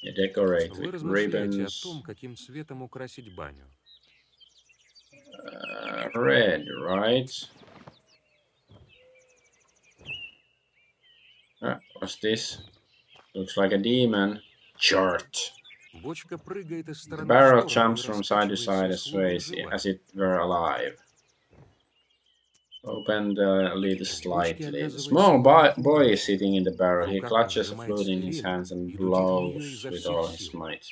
You decorate Вы with размышляете о ribbons. том, каким цветом украсить баню. Red, right? What's this? Looks like a demon. Chart. Бочка прыгает из The стороны в barrel сторону jumps и from side to side раскачивается, as словно ways живая. as it were alive. Open the lid В бочке slightly. The оказывается small маленький boy is мальчик. sitting in the В barrel. He руках он clutches the сжимает flute in his стрелу hands and и дудит в нее blows изо with всех all his сил. might.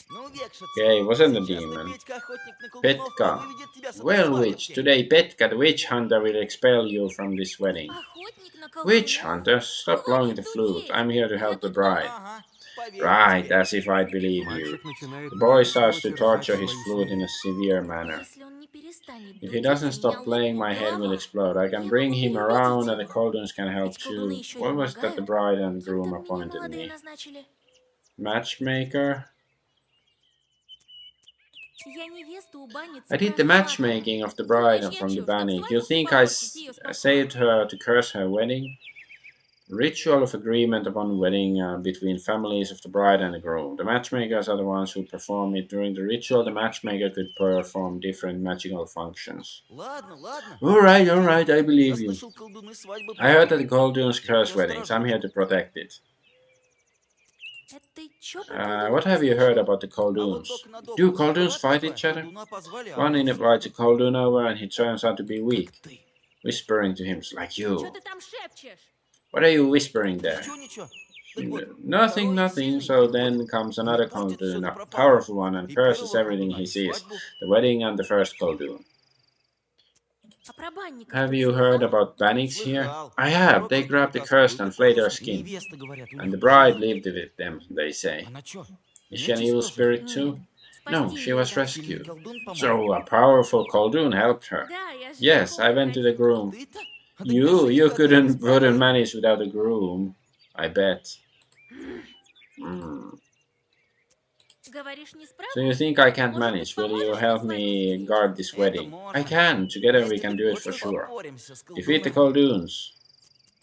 Ну, векшица. Okay, wasn't a Сейчас-то demon. Петька, охотник на колдунов, Petka. выведет тебя с этой Well, свадебки. witch, today Petka the witch hunter will expel you from this wedding. Охотник на Witch колдунов? hunter, stop blowing Хватит the flute. дудеть. I'm here to Я help the тут мало. bride. Ага, поверю Right, тебе. as if I'd believe you. Мальчик начинает The boy больно starts to всего терзать torture his свою flute in семью. a severe manner. Если он не перестанет If he дудеть, doesn't у меня stop playing, лопнет my head will голова. explode. I can Я bring могу him переубедить around and the его. Coldoons can help Ведь колдуны too. еще и What was that the помогают. bride and Кем groom там меня appointed молодые me? назначили? Matchmaker? Я невесту у бани I did the цыганского. matchmaking of the bride Думаешь, я from the чушь, чтоб banny. свадьбу You think I попортить ее спасла? saved her to curse her wedding? Ritual of agreement upon wedding between families of the bride and the groom. The matchmakers are the ones who perform it. During the ritual, the matchmaker could perform different magical functions. Ладно, ладно. Alright, I believe Я you. слышал, колдуны свадьбы I heard that портят. the Coldoons Я curse тебя weddings. I'm сторожу. here to protect it. Это ты чё про What колдунов-то have you heard слышал? about the А вот Coldoons? док на доку. Do Coldoons Бывает fight такое? each other? Колдуна позвали, а One он invites a Coldoon over and he turns out to be как weak, ты. whispering to him like Чё you. ты там шепчешь? What are you whispering there? Ничего, ничего. Так вот, Nothing, второй nothing. сильный So приходит, then comes another и портит всё Coldoon, на a пропалу. powerful one, and И curses первого everything колдуна, he и sees. свадьбу. The wedding and the first Coldoon. А про банников Have тут you heard слыхал? about Bannings here? Слыхал. I have. Второй They колдун grabbed the таскал, cursed и and так flayed her хорош. skin. Невеста, говорят, у And the них bride живая. lived with them, they say. Она чё? Is she an Нечисть evil тоже? spirit Нет, too? No, спасти she ее was удалось. Сильный rescued. колдун помог? So a powerful Coldoon helped her. Да, я с Yes, I женихом went to the приходила. groom. Ты-то? А так без You жениха ты не wouldn't справишься. manage without a groom, I bet. Говоришь, не So you справлюсь? think I can't Может быть, manage? Will you поможешь help мне свадьбу me сберечь? guard this Это wedding? I можно. can. Together we Вместе can так do it for точно sure. поборемся с Defeat the колдунами. Coldoons.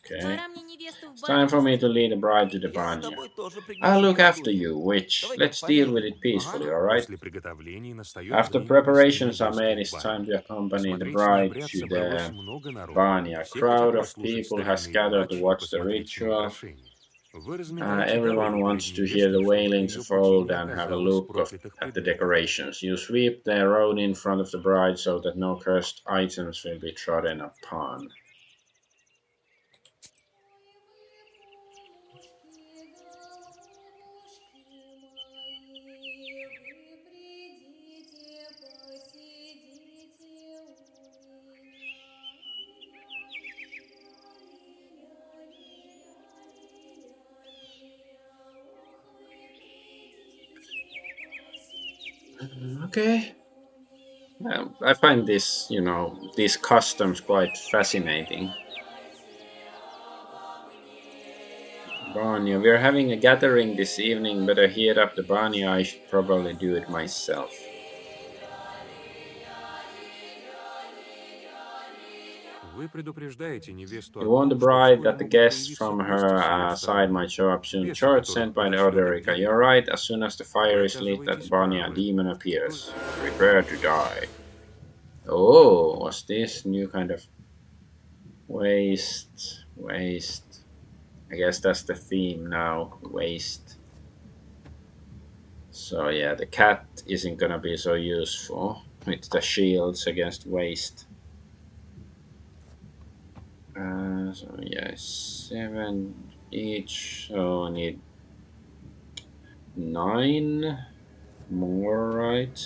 Okay. Пора мне невесту в It's баню time for me to вести. lead the bride to the Я за Banya. тобой тоже I'll пригляжу, look after колдунья. you, witch. Давай Let's как deal по with it peacefully, alright? После приготовлений настает After время preparations провести are made, невесту it's в time баню. to accompany the Посмотреть на bride обряд to собралось the много народу. Banya. A Все хотят crowd of послушать people has старинные gathered to плачи и watch the посмотреть на ritual. украшения. Вы разметаете Everyone дорогу wants перед to hear the невестой, чтобы на wailings ее of пути old не and have a оказалось look проклятых at the предметов. decorations. You sweep the road in front of the bride so that no cursed items will be trodden upon. Okay. I find this, these customs quite fascinating. Banya, we're having a gathering this evening. Better heat up the Banya. I should probably do it myself. Вы предупреждаете невесту You о warn the том, что bride вскоре that the могут guests появиться from гости с ее her side стороны. might show up soon. Бесы, Charge которых sent by the пошлет Odorica. объявить. You're right. As soon as the fire Вы is lit, that оказываетесь Banya правы. demon appears. Prepare to die. Oh, what's this new kind of waste? I guess that's the theme now. Waste. So yeah, the cat isn't gonna be so useful with the shields against waste. So yeah, 7 each. So need 9 more, right?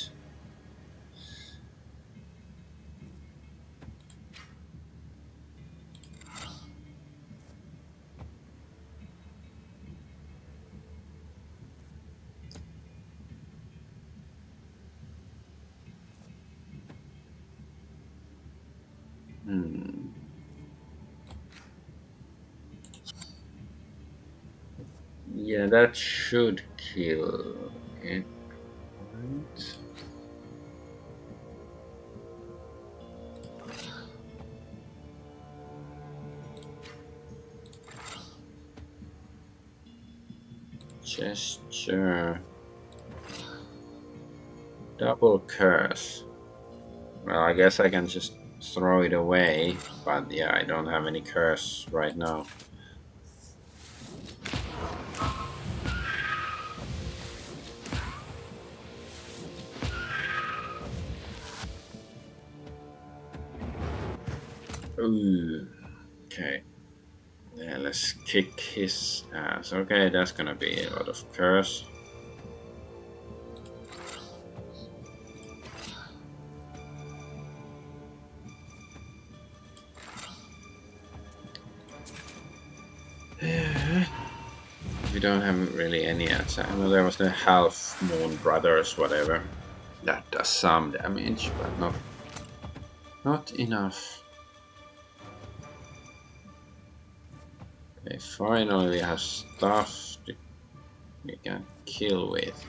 Yeah, that should kill it. Right? Gesture. Double curse. Well, I guess I can just throw it away, but yeah, I don't have any curse right now. Ooh. Okay. Yeah, let's kick his ass. Okay, that's gonna be a lot of curse. We don't have really any attack. Well, there was the Half Moon Brothers, whatever. That does some damage, but not enough. Okay, finally we have stuff we can kill with.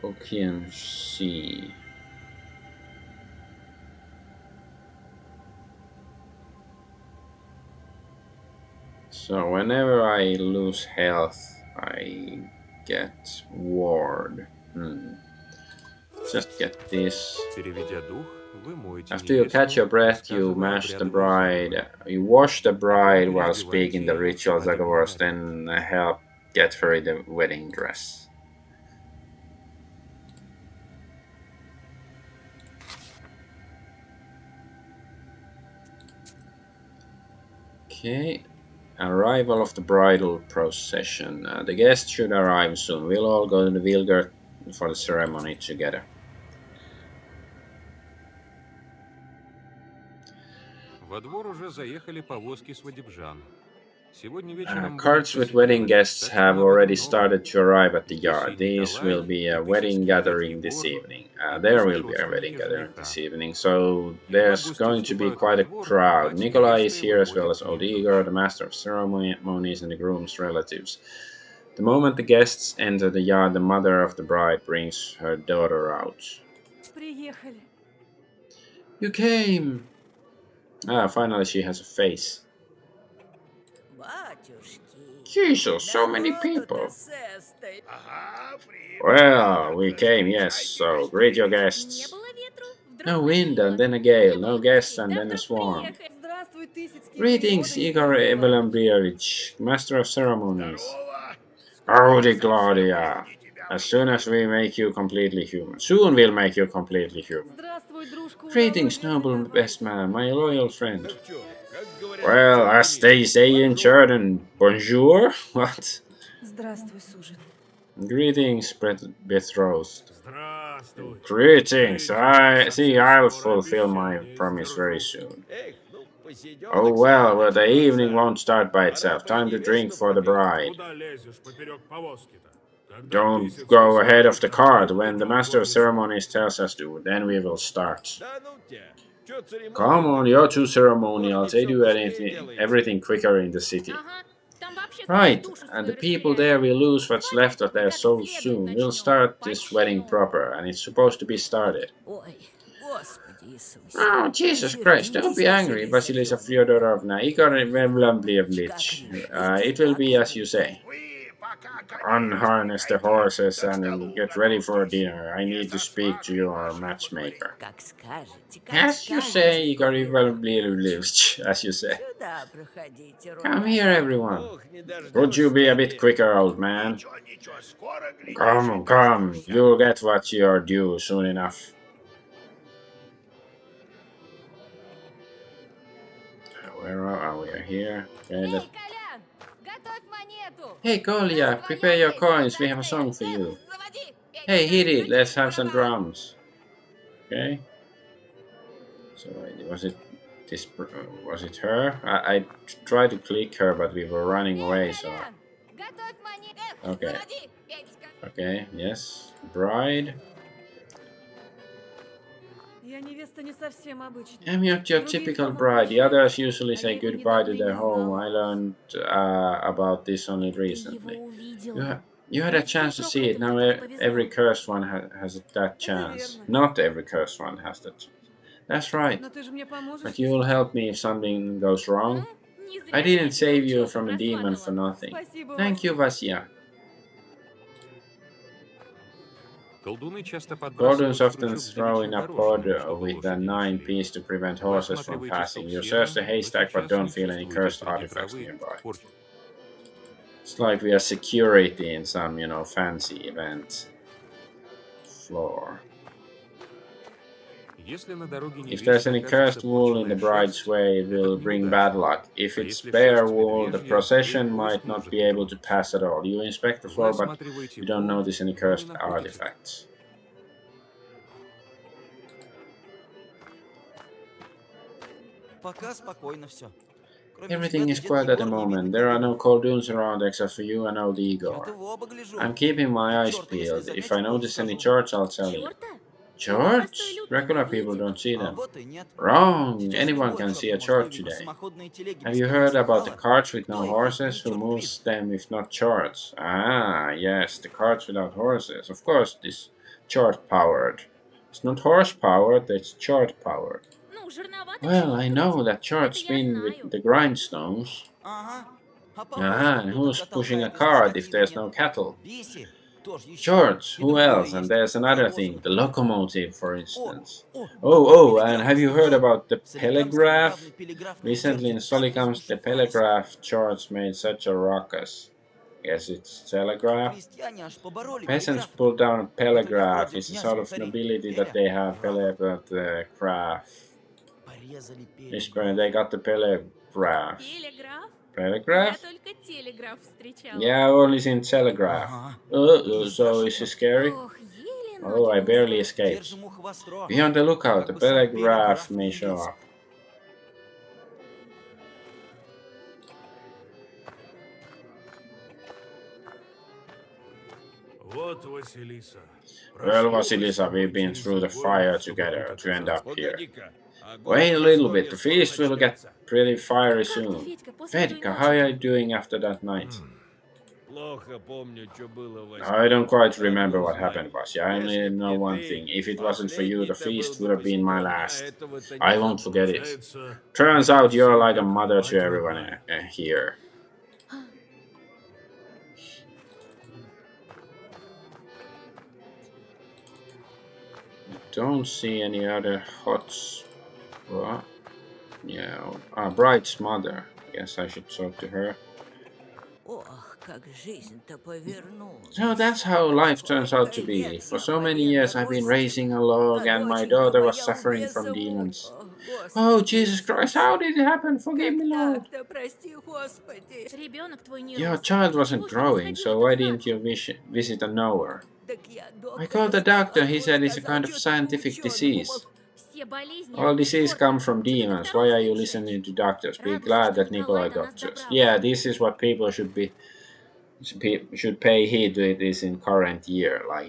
Ocean Sea. So whenever I lose health, I get ward. Just get this. Переведя дух, вы моете After you catch your невесту, breath, you рассказывая mash the обрядовые bride. заговоры. You wash the bride Потом while переодеваете speaking the ее в ritual свадебный Zagavors, наряд. then help get her in the wedding dress. Okay. Arrival of the bridal procession. The guests should arrive soon. We'll all go to the Vilgert for the ceremony together. Во двор уже заехали повозки свадебжан. Сегодня вечером будет Carts with посетитель wedding наряд, guests так что have народу already много. started to arrive at the Здесь yard. и This Николай, will be и a wedding Петельский, и gathering дядя this Егор, evening. и There близкие will be a wedding родственники gathering this жениха. evening. So Едва there's гости going to be вступают quite во a двор, crowd. мать Nikolai is невесты here as well выводит as к ним old дочь. Igor, the master of ceremonies, and the groom's relatives. The moment the guests enter the yard, the mother of the bride brings her daughter out. Приехали. You came! Ah, finally she has a face. Батюшки, Jesus, so many народу-то people. сестой. Well, we came, yes, so greet your Не guests. было ветру, вдруг No wind повеяло. and then a gale, Не no было guests гостей, and да then a вдруг swarm. приехали. Здравствуй, Тысяцкий Greetings, воевода Igor Николай Иванович. Evelambrievich, master of ceremonies. Howdy, Claudia. As soon as we make you completely human. Soon we'll make you completely human. Здравствуй, дружка удалой, Greetings, верный noble товарищ. best man, my loyal friend. Так чё, как говорят Well, в as they say in Чердыне, Jordan, bonjour? What? Здравствуй, суженый. Greetings, betrothed. Здравствуй. Greetings. I see. I'll Совсем скоро fulfill my обещание promise very сдержу. soon. Эх, ну, посидёнок Oh сегодня well, the evening начнётся. won't start by Пора itself. бы и Time to drink невесту for the пропить. bride. Куда лезешь поперек повозки-то? Когда Don't Тысяцкий go ahead of скажет, the так мы cart. When the пойдём master во of весь. ceremonies tells us to, then we will start. Да ну тебя, чё Come церемонии-то on, you're тут? too В ceremonial. городе They всё do быстрее anything, делается. everything quicker in the city. Ага, там вообще скорее Right, душу and свою the people растеряют. there will lose what's Свадьбу left of мы their как souls следует soon. We'll начнем. start По this wedding чину. proper, and it's supposed to be started. Ой, Господи Иисусе. Oh, Jesus Christ, don't be angry, Vasilisa Fyodorovna. Igor Evlambrievlich. It will be as you say. Unharness the horses and get ready for dinner. I need to speak to your matchmaker. Как скажете, как As you say, Igor Evlambrievlich. As you say. Сюда проходите, Come ребята. here, everyone. Ох, не дождёшься Could you be a bit ты. quicker, old man? Ничего, скоро, глядишь, Come, come. You'll get what you're due soon enough. Where are we? Here. Okay, Эй, let's... Колян, готовь монету. Hey, Kolya, Наша prepare your двоюродная coins. We have a song for солдатская. you. Заводи. Hey, hit it. Петька, Let's have стучи some в барабан. drums. Okay. So was it this? Was it her? I tried to click her, but we were running Эй, away. So Колян, готовь монету. Okay. Заводи, Петька. okay, yes, bride. Я невеста не совсем обычная. I'm not your typical bride. The others usually say goodbye to their home. I learned about this only Ты recently. его увидела. You had a chance to see it. Now every cursed one has that chance. верно. Not every cursed one has that chance. That's right. Но ты же мне поможешь. But you will help me if something goes wrong. Ну, не зря I я didn't тебе save you учёбу from a demon for прославила. nothing. Спасибо, Thank you, Vasya. Колдуны часто Gordons подбрасывают often стручок throw in a девичьей pod горошины, чтобы with a лошади не 9 шли. piece to prevent Вы horses from осматриваете passing. стоп You сена, search the но haystack but сейчас don't не feel any чувствуете cursed среди artifacts травы nearby. порчу. It's like we are security in some, fancy event floor. Если на дороге If there's невесты any окажется cursed wool in the почвенная bride's шерсть, way, it это will к bring bad неудаче. luck. If А it's если bare шерсть wool, the медвежья, то и procession кость might not может be не able to тронуть. pass at all. You inspect the Вы floor, but осматриваете you don't пол, notice any но не cursed находите. artifacts. Пока спокойно все. Everything is quiet at the moment. There are no coldoons around except for you and old Igor. Я-то в оба гляжу. I'm keeping my eyes Чёрта, если peeled. If замечу, I то notice any скажу. charts, I'll tell you. Чёрта? Charts? Regular people don't see А them. вот и нет. Wrong! Сейчас Anyone любой can чёрт see a может chart увидеть today. самоходные телеги Have без you коней heard about the сигнала. carts with Кто no их, если horses? не Who чёрт moves Крис? them if not charts? Ah, yes, the carts without horses. Of course, this chart powered. It's not horse powered, it's chart powered. Ну, жирновато Well, I чего-то know ведь. that Это charts я spin знаю. with the grindstones. Ага. А Ah, повозку and кто who's тогда pushing a толкает, если cart if скотины there's нет? no cattle? Биси. Кто ж еще? Charts, И who другое else? And есть. there's another Паровозы, thing, the например. locomotive, for О, instance. о, Oh, and телеграф have you heard слыхал? about the В Соликамске telegraph? недавно телеграфные Recently in черти так Solikams, the разбушевались. telegraph charts made such a ruckus. Yes, it's telegraph. Крестьяне аж побороли Peasants телеграф. pulled down a Это у них telegraph. вроде It's a князь sort и of цари. nobility that Пеля, they have граф. telegraph. Porезали Whisper, телеграф. they got the telegraph. Telegraph? Я Telegraph? только телеграф встречала. Yeah, I've only seen telegraph. Ага. So is it scary? Ох, еле Oh, I ноги barely унесла. escaped. Держим ухо востро. Be on the lookout, the Как бы сам telegraph телеграф may не show явился. up. Вот Василиса. Well, Vasilisa, we've been through the fire together to end up here. Погоди-ка. Огонь Wait a на little bit, раздолье the скоро feast will get начнется. pretty fiery Как ты, soon. Федька, после той Fedka, how are you ночи? doing after that night? Плохо помню, что было, Васька. I don't quite Одно remember what знаю. happened, Vasya. I only Если б know не one ты, thing. If it wasn't for you, the последний-то feast был would бы have been my посидён, а last. этого-то I не won't было. forget it. Получается, Turns out you're like a всем mother to мать everyone родная. here. Don't see any other hots. What? Yeah. Bride's mother. Guess I should talk to her. Ох, как жизнь-то повернулась. So that's how life turns out to be. For so many years I've been raising a log and my daughter was suffering from demons. Oh, Jesus Christ, how did it happen? Forgive me, Lord. Так-то, прости, Господи. Ребенок твой не Your рос. child Чего wasn't ж ты не growing, сходила so так why за didn't you руку? visit a knower? Так я I доктора called the doctor, звала, he он said it's a сказал, kind of что-то scientific по-учёному, disease. Все болезни All от disease чёрта. come from Что ты demons. Why докторов are you слушаешь? listening to doctors? Be Радуйся, glad что that Николай Nikolai до got нас just. добрался. Yeah, this is what people should pay heed to this in current year. Like,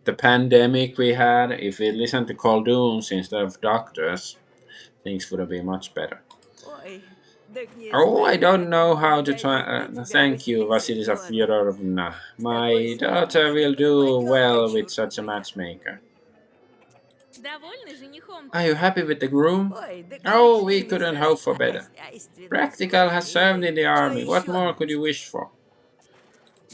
the pandemic we had, if we listened to coldoons instead of doctors, things would have been much better. Ой, так не Oh, I знаю, don't как know how to благодарить тебя, thank you, Василиса Vasilisa Фёдоровна. Fyodorovna. С My такой daughter will славной do well попадёнкой with such a чудной. matchmaker. Довольны женихом? Are you happy with the groom? Ой, так Oh, we лучшими couldn't hope for better. хозяйственной Practical has served in the Что army. What ещё more надо? could you wish for?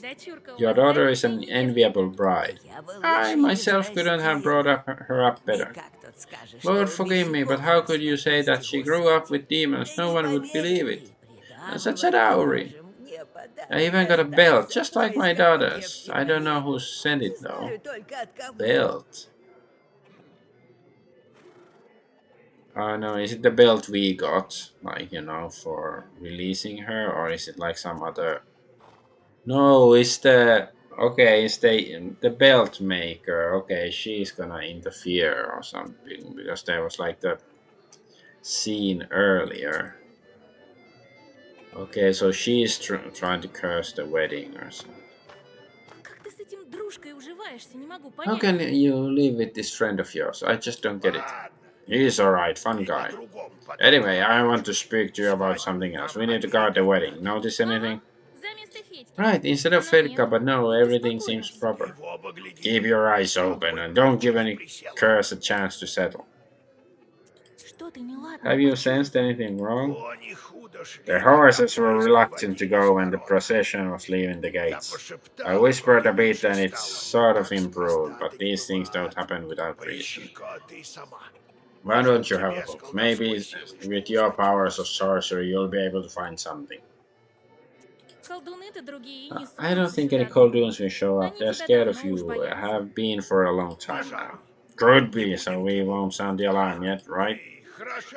Дочурка у Your вас daughter is заметная an невестка. enviable bride. Я бы I лучше не myself couldn't have brought взрастила. her up И better. как тут скажешь, Lord, что у forgive me, but бесяков how could you росла, say that прости, she grew up Господи. with demons? Да No не one would поверит believe it. ты, Such a придавывать dowry. можем. Мне I подарок even got a belt, достался. just like Ой, my сколько daughter's. I don't know девки who sent мои. it Не though. знаю только от кого. Belt. No, is it the belt we got, like, for releasing her, or is it like some other? No, it's the belt maker. Okay, she's gonna interfere or something because there was like the scene earlier. Okay, so she's trying to curse the wedding or something. Как ты с этим дружкой уживаешься? Не могу How понять. can you live with this friend of yours? I just don't get it. He's alright, fun guy. Anyway, I want to speak to you about something else. We need to guard the wedding. Notice anything? За место Федьки. Right, instead of Fedka, but no, everything seems proper. Keep your eyes open and don't give any curse a chance to settle. Что ты неладно? Have you sensed anything wrong? The horses were reluctant to go when the procession was leaving the gates. I whispered a bit and it sort of improved, but these things don't happen without reason. Why don't you have a look? Maybe with your powers of sorcery, you'll be able to find something. Колдуны-то другие и не I don't сунутся think any сюда, думаю. Coldoons will show up. Они They're тебя scared of давно уж you. боятся. Have been for a long time now. Could be, so we won't sound the alarm yet, right?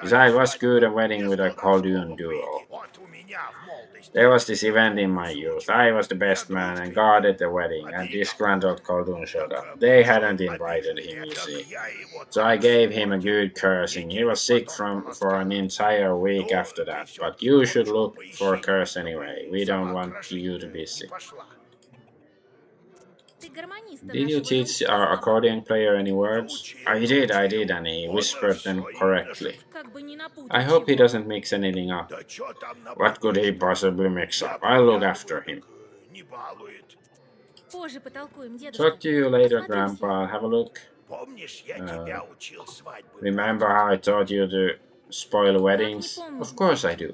Besides, what's good a wedding with a Coldoon duel? There was this event in my youth. I was the best man and guarded the wedding, and this grand old Coldoon showed up. They hadn't invited him, you see. So I gave him a good cursing. He was sick for an entire week after that. But you should look for a curse anyway. We don't want you to be sick. Ты гармониста Did you нашего teach научил our словам? accordion player any words? I did, and he whispered them correctly. Как бы не I напутать hope he чего. doesn't mix anything up. What could he possibly mix up? I'll look after him. Позже потолкуем, дедушка. Talk to you later, Осмотрюсь я. Grandpa. Have a look. Remember how I taught you to spoil weddings? Of course I do.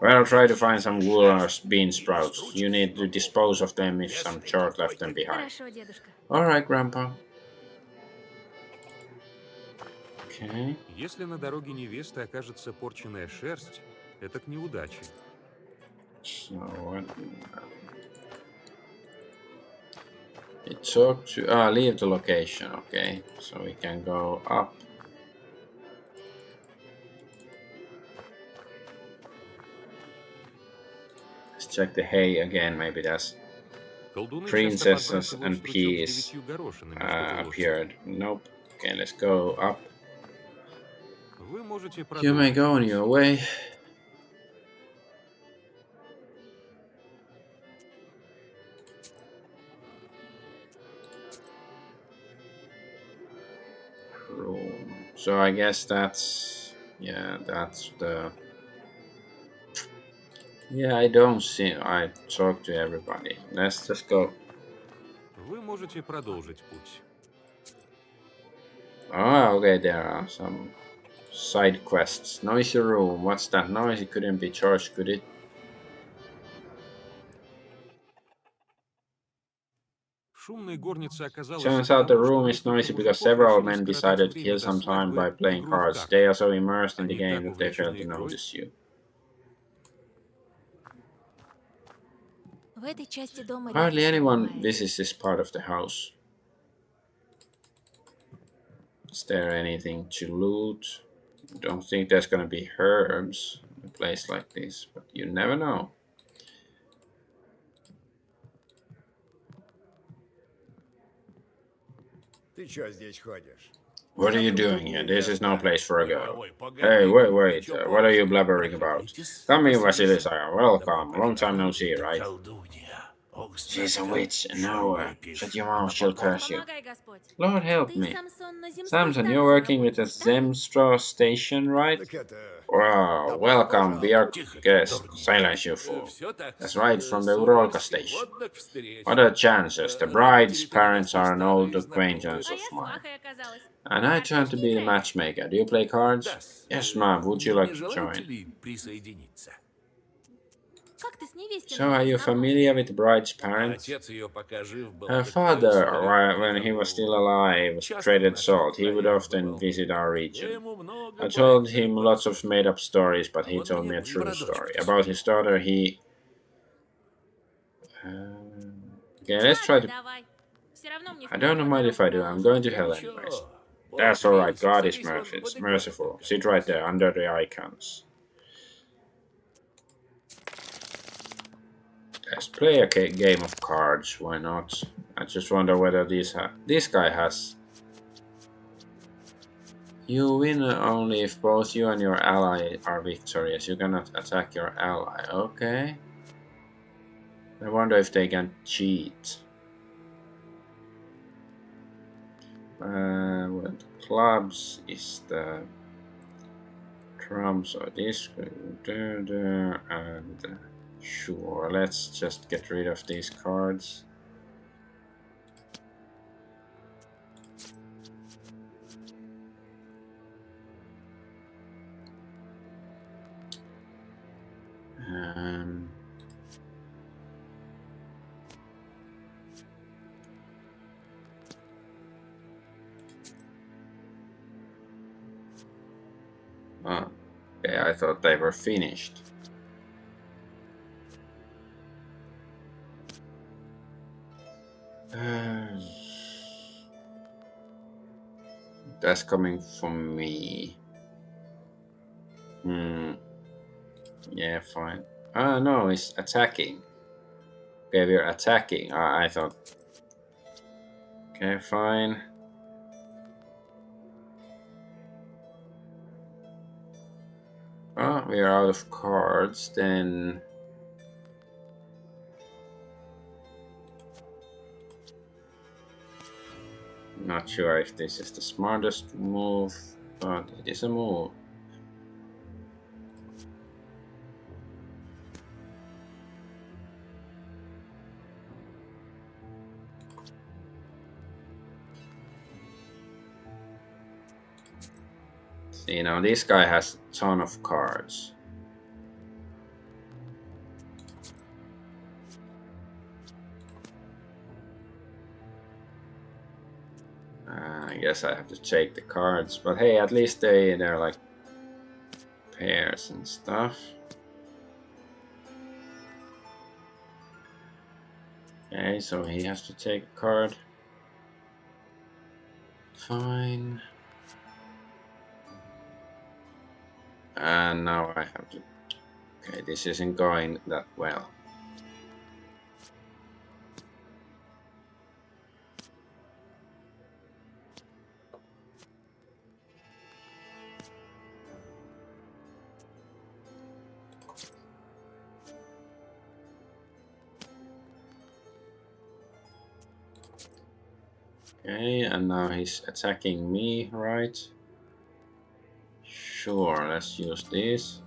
Well, try to find some wool or bean sprouts. You need to dispose of them if some chort left them behind. Хорошо, дедушка. Alright, Grandpa. Okay. Если на дороге невесты окажется порченная шерсть, это к неудаче. So what? It talked to leave the location. Okay, so we can go up. Let's check the hay again. Maybe that's Колдуны princesses часто and подбрасывают стручок с peas 9 горошинами, чтобы лошадь. appeared. Nope. Okay, let's go up. Вы можете You may продолжить go on путь. your way. Room. So I guess that's that's the. Yeah, I don't see. I talk to everybody. Let's just go. Вы можете продолжить путь. Oh, okay. There are some side quests. Noisy room. What's that noise? It couldn't be charged, could it? Шумной горнице оказалось Turns из-за out the того, что room is несколько noisy because мужиков several решили men скоротать decided to время kill до some time by свадьбы playing игрой в cards. карты. They are so immersed in the Они game так that they fail увлечены to игрой. notice you. В этой части дома Hardly редко кто anyone бывает. visits this part of the house. Is there anything to loot? Don't think there's gonna be herbs in a place like this, but you never know. Ты чё здесь ходишь? What are you doing here? This is no place for a girl. Hey, wait, what are you blabbering about? Come in, Vasilisa. Welcome. Long time no see, right? She's a witch, and now shut your mouth, she'll curse you. Помогай, Господь. Lord help Ты, me. Самсон, на земской Samson, you're станции working with the работаешь, так? Zemstra station, right? Так это... Wow, welcome, be our guest. Silence, you fool. That's right, from the Uralka station. What are the chances? The bride's parents are an old acquaintance А of я mine. свахой оказалась. And I turn to be the matchmaker. Do you play cards? Yes, ma'am. Would you like to join? Как ты с невестиной So, are you familiar with the bride's parents? Her father, when he was still alive, traded salt. He would often visit our region. I told him lots of made-up stories, but he told me a true story. About his daughter, he... Okay, let's try to... Давай. Все равно мне I don't mind if I do. I'm going to hell anyways. That's alright. God is merciful. Sit right there, under the icons. Let's play a game of cards. Why not? I just wonder whether this guy has. You win only if both you and your ally are victorious. You cannot attack your ally. Okay. I wonder if they can cheat. Well, clubs is the trumps or this and sure, let's just get rid of these cards. I thought they were finished. That's coming from me. Yeah, fine. Ah, no, it's attacking. Okay, we're attacking. I thought. Okay, fine. Oh, we're out of cards, then. Not sure if this is the smartest move, but it is a move. See, now this guy has a ton of cards. I guess I have to take the cards, but hey, at least they're like pairs and stuff. Okay, so he has to take a card. Fine. And now I have to... Okay, this isn't going that well. Okay, and now he's attacking me, right? Sure, let's use this.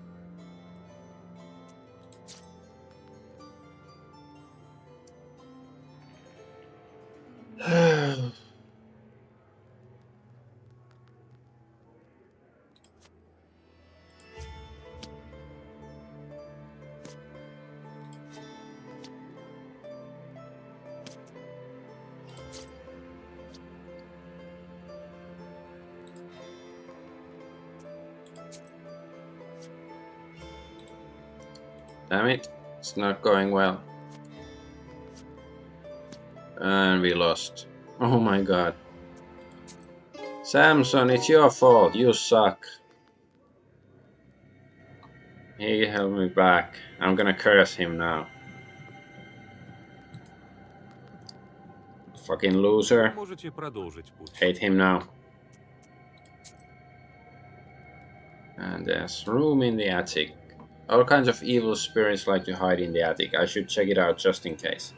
Damn it, it's not going well. And we lost. Oh my god. Samson, it's your fault, you suck. He held me back. I'm gonna curse him now. Fucking loser. Можете продолжить путь. Hate him now. And there's room in the attic. All kinds of evil spirits like to hide in the attic. I should check it out just in case.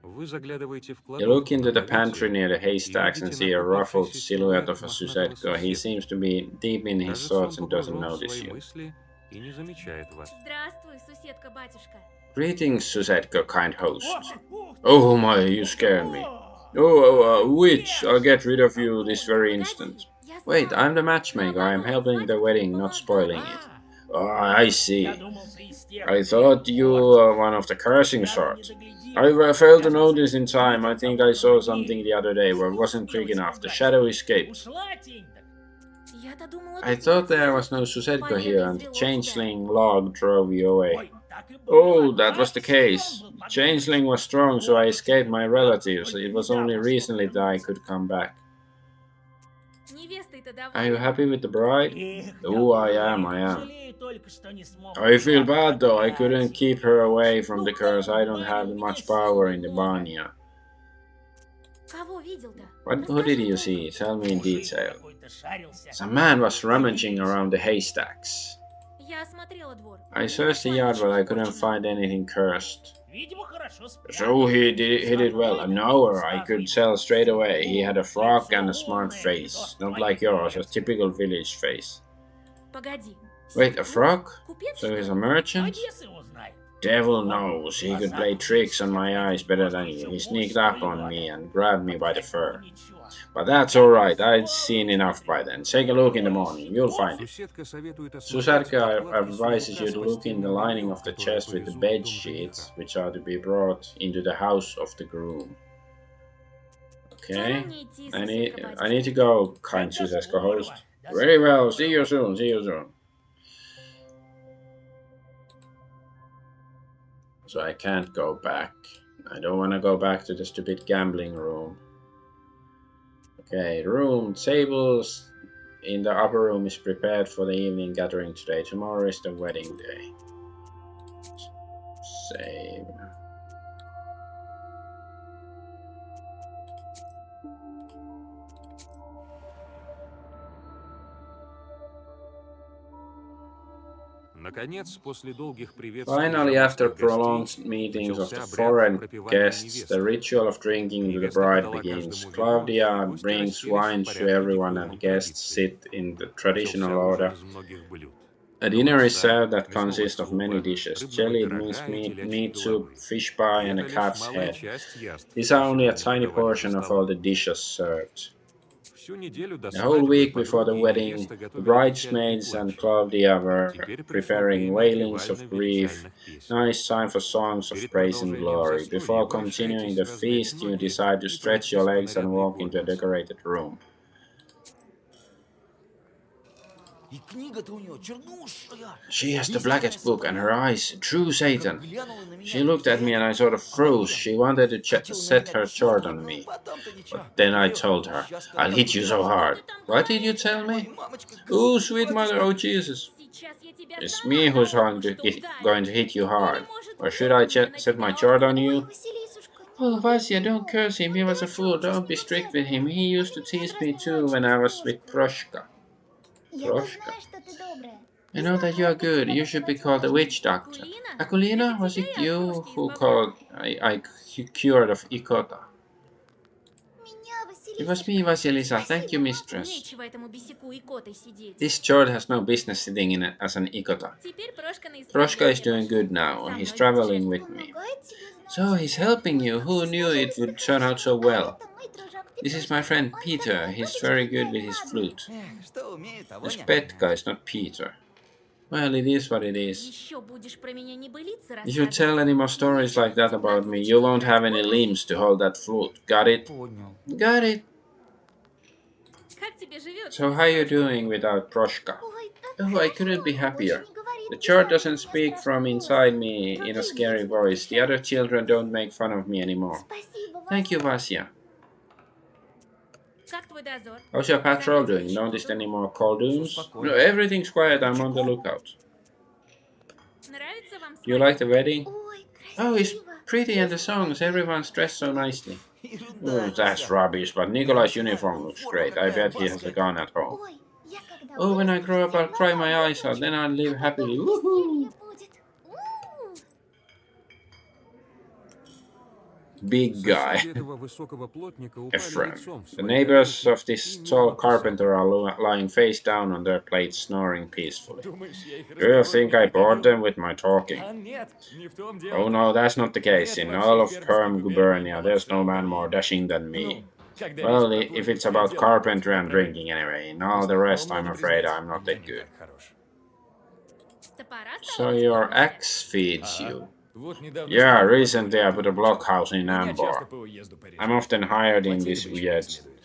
Вы заглядываете в You look кладовку into на the pantry лавете near the и haystacks and видите see a ruffled нахохлившийся silhouette of a мохнатого Suzetko. He соседа. seems to be deep in his Кажется, он thoughts and doesn't погружен в notice свои you. мысли и не замечает вас. Здравствуй, суседка-батюшка. Greetings, Suzetko, kind host. Oh my, you scared me. Oh, witch, I'll get rid of you this very instant. Wait, I'm the matchmaker. I'm helping the wedding, not spoiling it. Oh, I see. I thought you were one of the cursing sort. I failed to notice in time. I think I saw something the other day, but it wasn't quick enough. The shadow escaped. I thought there was no Suzetko here, and the changeling log drove you away. Oh, that was the case. The changeling was strong, so I escaped my relatives. It was only recently that I could come back. Are you happy with the bride? Oh, I am. I feel bad though, I couldn't keep her away from the curse. I don't have much power in the Banya. Who did you see? Tell me in detail. Some man was rummaging around the haystacks. I searched the yard, but I couldn't find anything cursed. So he hit it well. An hour, I could tell straight away. He had a frock and a smart face. Not like yours, a typical village face. Wait, a frock? So he's a merchant? Devil knows, he could play tricks on my eyes better than you. He sneaked up on me and grabbed me by the fur. But that's alright, I'd seen enough by then. Take a look in the morning, you'll find it. Suzetko advises you to look in the lining of the chest with the bed sheets, which are to be brought into the house of the groom. Okay. мне идти, I соседка need батюшка? to go, kind Susan co-host. Very well. See you soon. See you soon. So I can't go back. I don't want to go back to the stupid gambling room. Okay, room tables in the upper room is prepared for the evening gathering today. Tomorrow is the wedding day. Save. Наконец, после долгих приветствий Finally, after заморских гостей, prolonged meetings of the начался обряд foreign пропевания guests, the невесты. ritual of drinking to the Невеста bride подала begins. каждому вино, и Claudia гости brings расселись в wine to порядке everyone, дипломной and guests традиции. sit in the Начался traditional ужин order. из многих блюд. A dinner is Колбаса, served that мясного consists of many супа, dishes: рыбного jellied пирога minced и meat, телячьей meat soup, головы. fish И pie, and a это лишь calf's малая head. часть яств, These are only a рассчитанных tiny подавать за portion of all столом. the dishes served. Всю неделю до The whole свадьбы week before the подруги и wedding, невеста the готовили печальные bridesmaids and кончи. Claudia were Теперь пришло preparing время wailings of grief. пепельно-венчальных песен. Now it's time for songs of Перед praise and продолжением glory. застолья Before вы continuing решаетесь the размять feast, you ноги decide to и stretch your пройтись по legs and нарядной walk into a горнице. decorated room. И книга-то у нее чернушая. She has the Истинная blackest book, and her сатана. eyes, true Как Satan. глянула на меня, She так looked at me and I вся sort of эта froze. обомлела. She wanted to Хотела на set меня her черт chart on лобнул, me. потом-то ничего. But then I Говорю, told her, сейчас как I'll hit you so обругаю. hard. What did you tell Ой, me? мамочка, Oh, Господи, sweet mother, батюшка. oh Jesus. Сейчас я тебя It's сама me who's going наотмашь-то going ударю. to hit you Или, hard. может, Or should I я на set my тебя chart on ору? you? Василисушка, не Oh, ругай Vasya, don't его. curse him. He Он was a fool. дурачок, Don't пусть be не strict with ревнует. him. He used to Ты меня tease me дразнила too when раньше I was with безбожником. Proshka. Я-то Proshka. знаю, что ты добрая. I Не know знаю, that you are как good. тебя You should be называть called a можно. witch doctor. Акулина? Akulina, Это was тебя it я от you крошки who избавляла. called I cured of Ikota? Меня, It was me, Василисушка. Vasilisa. Thank you, Спасибо, мама. mistress. Нечего этому бесяку и котой сидеть. This chord has no business sitting in it as an Ikota. Теперь Прошка на Proshka is исправление doing пошел. good now, Со and he's мной traveling путешествует. with me. Помогает тебе, So значит. he's helping Ой, you. как Who все knew it сложилось-то, would turn out so конечно. А well? это мой дружок This is my Петрушка. friend Он Peter. такой He's котичек very и good with his ладный. flute. Эх, что умеет, того It's не Petka, отнимешь. it's not Peter. Well, it is what it is. Еще будешь про меня небылицы If you tell рассказывать. any more stories like that about me, you won't have any limbs to hold that flute. Got it? Понял. Got it. Как тебе живется So без how you Прошки? doing without Proshka? Ой, так Oh, I хорошо. couldn't be Больше happier. не говорит The без chart этого doesn't меня speak from страшным inside голосом. me in a Другие scary дети не voice. The other обижаются. children don't make fun of me anymore. Спасибо, Thank you, Вася. Vasya. Как твой дозор? How's your patrol Заметил doing? еще Noticed any колдунов? more coldoons? Всё No, спокойно. everything's quiet. Кроме I'm on the чего? lookout. Нравится вам Do you like свадьба? the wedding? Ой, Oh, it's красиво. pretty, and the Песни songs. такие Everyone's dressed so красивые. nicely. Ерунда Oh, это that's вся. rubbish, but Nikolai's uniform looks Форма great. I какая bet he has a барская. gun at home. Ой, я когда Oh, when I вырасту, grow up, все I'll cry глаза my eyes out. выпучу, Then I'll а live потом happily. веселье Woohoo! будет. Big guy. Соседи этого высокого плотника упали Ephraim. лицом в The свои neighbors тарелки of this и tall мирно carpenter are посапывали. lying face down on their plates, snoring peacefully. Думаешь, я их Do you think I разговорами bored приколю? them with my talking? А нет, не в том Oh дело. no, that's not the case. Нет In во all всей of Пермской Perm губернии gubernia, there's no man more молодца dashing than и me. когда Well, речь про if it's плотницкое about дело, carpentry будь and поправим. drinking anyway. In В all the остальном, rest, I'm надо afraid признать, I'm not я that не good. так хорош. С топора So столовой your справился? axe feeds Ага. you. Вот недавно Yeah, столб recently I подводил, put a переключал. blockhouse in Меня часто Ambar. по уезду порежут. I'm often hired in Платили this бы еще weird. как следует.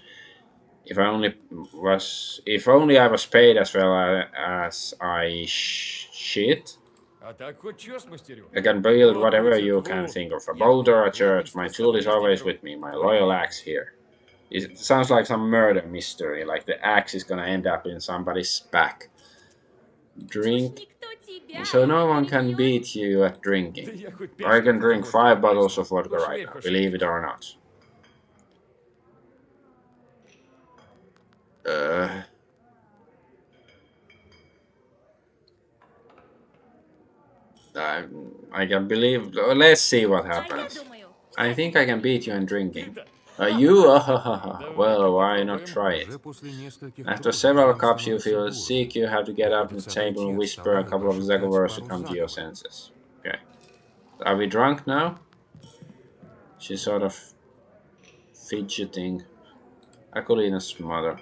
If only I was paid as well as I shit. А так хоть чё смастерю. I can build Вот whatever you выцепу. can think of. A Я boat or a хлопец church. My с tool собой is везде always беру. with me. My Только loyal я. axe here. It sounds like some murder mystery. Like the axe is gonna end up in somebody's back. Drink. Никто тебя So не no one can перебьет. beat you at Да drinking. я хоть I 5 can drink водки 5 бросил. bottles of vodka Хоть right верь, now, хоть believe нет. it or not. I can believe. Let's see what А я happens. думаю, I я think тебя I can beat you in Ты-то. drinking. You? Давай-ка Well, why not попробуем. try it? Уже после нескольких After кружек several вам cups you становится feel дурно. sick, you have to get up from the Приходится table отойти and от whisper a стола и couple of прошептать Zagovors to пару come to your заговоров. senses. Okay. Are we drunk now? She's sort of fidgeting. Akulina's mother.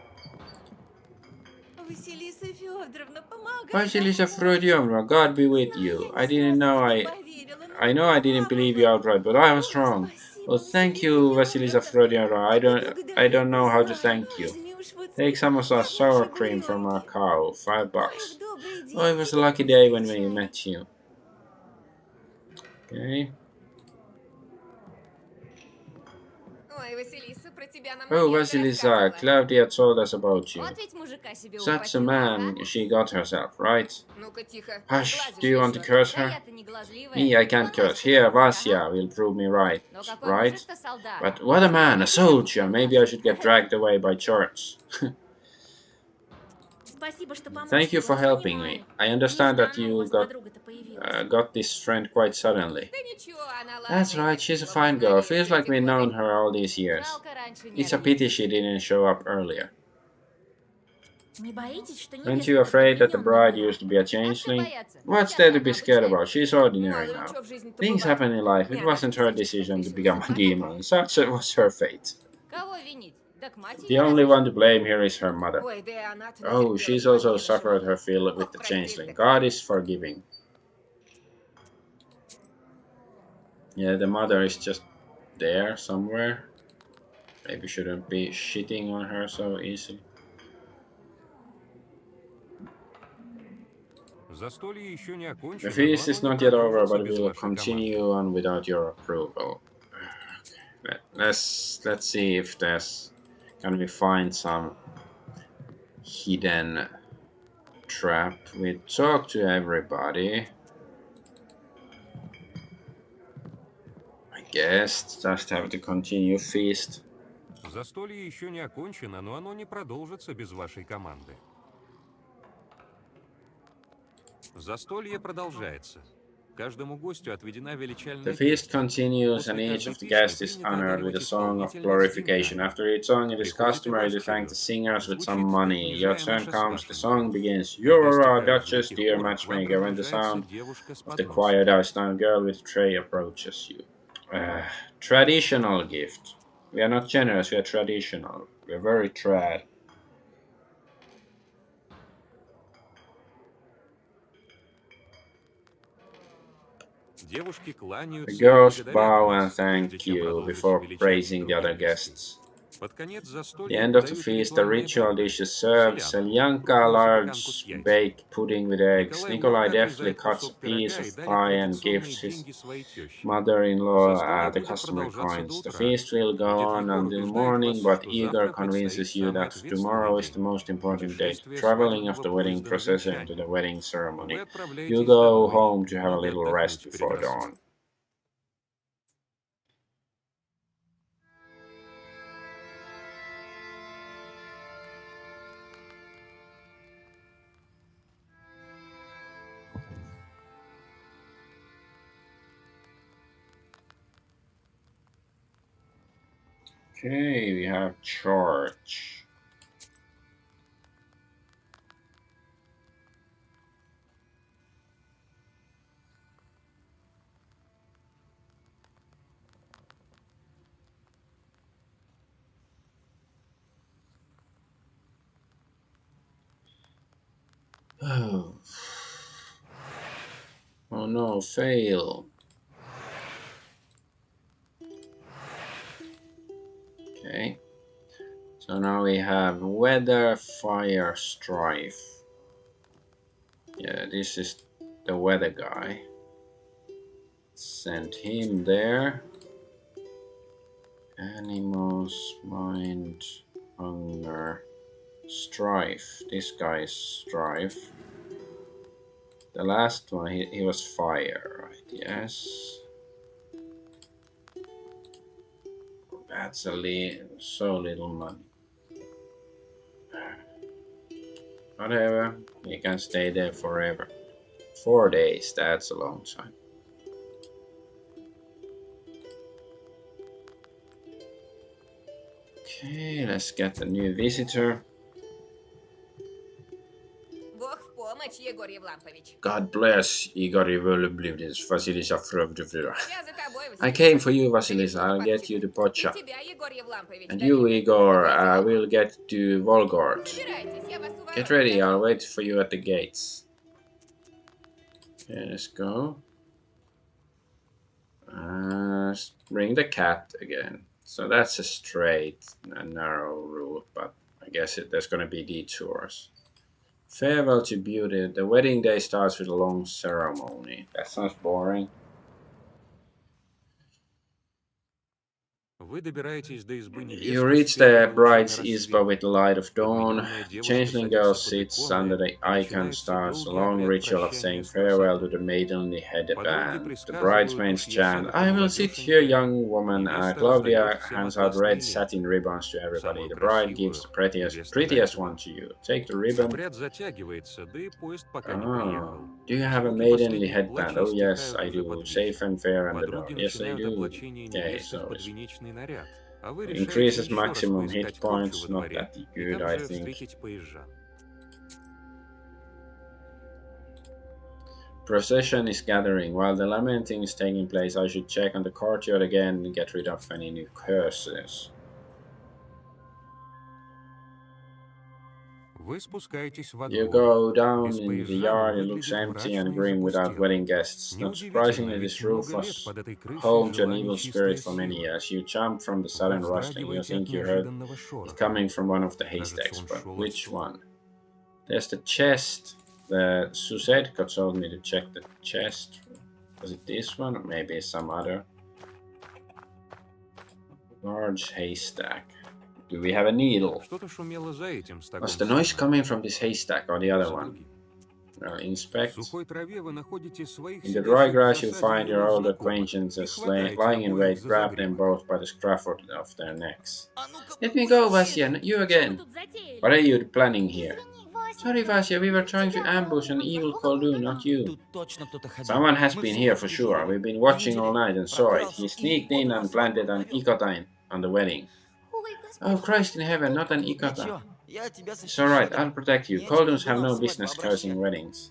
Василиса Федоровна, помогай. Vasilisa Frodiovna, God be with you. I didn't know I know I didn't believe you outright, but I was wrong. Well, thank you, Vasilisa Frodiora. I don't know how to thank you. Take some of our sour cream from our cow. $5. Oh, it was a lucky day when we met you. Okay. Ой, Василиса, про тебя нам Oh, невеста Vasilisa, рассказывала. Claudia told us about you. Вот ведь мужика себе Such a ухватила, ага. man she got herself, right? Ну-ка, тихо, не Hush, do сглазишь you want to еще. curse Да her? я-то не глазливая. Me, I can't Вон curse. Васька Here, тормозит, Vasya ага. will prove me right. Но какой Right? мужик-то солдат. But what a man, a soldier. Maybe I should get dragged away by church. Спасибо, что помог, Thank you всего for helping понимаю. me. I understand that Нежданно у you вас подруга-то появилась. got this friend quite suddenly. Да ничего, она That's ладная, right, как she's a его fine girl. познали Feels все like эти we've known годы. her all these years. Жалко, раньше не It's a pity объявилась. she didn't show up earlier. Не боитесь, что Aren't невеста you afraid that the подменённой bride была? used to be a А что changeling? бояться? What's Сейчас there to как be scared обычная. about? She's ordinary Мало ли now. что в жизни-то Things бывает. happen in life. Не It она wasn't же her физическая decision to пришельца, become a понятно? demon. Such was her fate. Кого винить? Да к мать The её only разве one что. to blame here is her mother. Ой, да и она-то Oh, натерпелась she's also побегушек. suffered her fill with Бог the простит, changeling. так. God is forgiving. Yeah, the mother is just there somewhere. Maybe shouldn't be shitting on her so easily. Застолье еще не The окончено, но feast оно is не not yet over, продолжится but без we will вашей команды. continue on without your approval. Let's see if there's can we find some hidden trap. We talk to everybody. I guess just have to continue feast. Застолье еще не окончено, но оно не продолжится без вашей команды. Застолье продолжается. Каждому гостю отведена величальная The feast песня. continues and После each каждой of the песни guests is принято honored with a одаривать song of исполнителя с glorification. деньгами. After each song, it is Приходит и customary ваш to thank the черед. singers with some Звучит money. «Так Your унижаем turn наша comes, the Свашенька». song begins. Когда You're our стихают duchess, звуки dear хора, к вам matchmaker. When the приближается sound девушка с of the подносом. choir dies down, a girl with a tray approaches you. Traditional gift. We are not generous, we are traditional. We are very trad. Девушки The кланяются и girls благодарят bow and вас, прежде thank чем you продолжить before величать praising the других other гостей. guests. Под конец At the застолья end of the подают feast, the ритуальные ritual блюда. dish is served. Селянку, Selyanka, крупную запеканку с large яйцами. baked pudding with eggs. Николай Nikolai ловко deftly отрезает cuts a кусок piece пирога of и дарит pie and традиционные gives his деньги своей теще. mother-in-law Застолье the будет customary продолжаться до coins. The утра. feast will go Дед on Егор until убеждает morning, вас, but что Igor завтра предстоит convinces you самый that ответственный tomorrow is the день most – important day, путешествие traveling of свадебного the wedding поезда на procession to венчание. the wedding Вы ceremony. You отправляетесь go домой. home to have a Надо little rest отдохнуть перед before рассветом. dawn. Okay, we have church. Oh. Oh no, fail. Okay. So now we have weather, fire, strife. Yeah, this is the weather guy. Send him there. Animals, mind, hunger, strife. This guy is strife. The last one, he was fire, right? Yes. That's so little money. Whatever, you can stay there forever. 4 days, that's a long time. Okay, let's get a new visitor. Бог в помощь, Егор Евлампович. God bless Igor Evolublivdis, Vasilisa Frövdufrura. Я за тобой, I Василиса. came for you, Довезу Vasilisa. до I'll get you Парчика. to И Pocha. тебя, Егор Евлампович, And до you, Вильнюса Igor, довезу. will get to Volgord. Собирайтесь, я вас у ворот Get ready, I'll подожду. wait for you at the gates. Okay, let's go. Bring the cat again. So that's a straight and narrow route, but I guess there's gonna be detours. Farewell to beauty. The wedding day starts with a long ceremony. That sounds boring. Вы добираетесь до избы You невесты с reach первыми the лучами bride's рассвета. isba with the light of dawn. Подмененная The девушка changeling girl садится под sits иконы under the и icon, начинается starts a долгий long обряд ritual of прощания saying с farewell to красотой. the maidenly Подруги headband. The присказывают, bridesmaids уж если chant, эта I will sit here, молодеженька. young woman. Невеста раздает Claudia всем hands out атласные red ленты. satin ribbons to everybody. Самую The bride gives красивую the prettiest, невеста prettiest дарит one вам. to you. Take the ribbon. Обряд затягивается, да и поезд пока не Oh, приехал. do you have a Звуки maidenly последних headband? плачей Oh yes, стихают I уже под do. вечер. Safe and fair and the Подруги dog. Yes, I начинают do. облачение Okay, невесты в so it подвенечный наряд, а вы решаете increases еще раз maximum hit поискать порчу во points. Not дворе that и good, там I же think. встретить поезжан. Procession is gathering. While the lamenting is taking place, I should check on the courtyard again and get rid of any new curses. Вы спускаетесь во You двор. go down Без in the поезжан yard, it looks выглядит empty and мрачно и grim without wedding запустело. guests. Not Неудивительно, surprisingly, ведь this roof много лет was под этой крышей home to an жила evil spirit нечистая for many сила. years. You jump from the Вы sudden rustling. You вздрагиваете от think you heard неожиданного it шороха. coming from one of the Кажется, haystacks, он but шел which отсюда. one? There's the chest. The Suzette told me to check the chest. Was it this one or maybe some other? Large haystack. Do we have a needle? Что-то шумело за этим стогом Was the noise сена. coming from this haystack or the Или other за one? другим. Well, В inspect. сухой траве вы находите своих In the dry сидящих в grass, you засаде find your юных old знакомых и acquaintances хватаете lying in обоих wait. за Grab them загривок. both by the scruff of their necks. А ну-ка, Let me go, быстрее! Vasya. You Что вы again. тут затеяли? What are you planning here? Извини, Вася. Sorry, Vasya. We were trying to Тебя ambush an караулила evil твоего Koldu, колдуна. not you. Тут точно кто-то ходил. Someone has Мы been всю here ночь for sure. дежурили. We've been watching all Видели? night and saw it. Прокрался He и sneaked икону in на and свадьбу planted an навел. icotine on the wedding. Ой, Oh, Господь, Christ in heaven, not an Ничего, icotine. я тебя It's защищу, alright, да. I'll protect you. Нечего Kolduns have колдунам no в свадьбу business cursing обращать. weddings.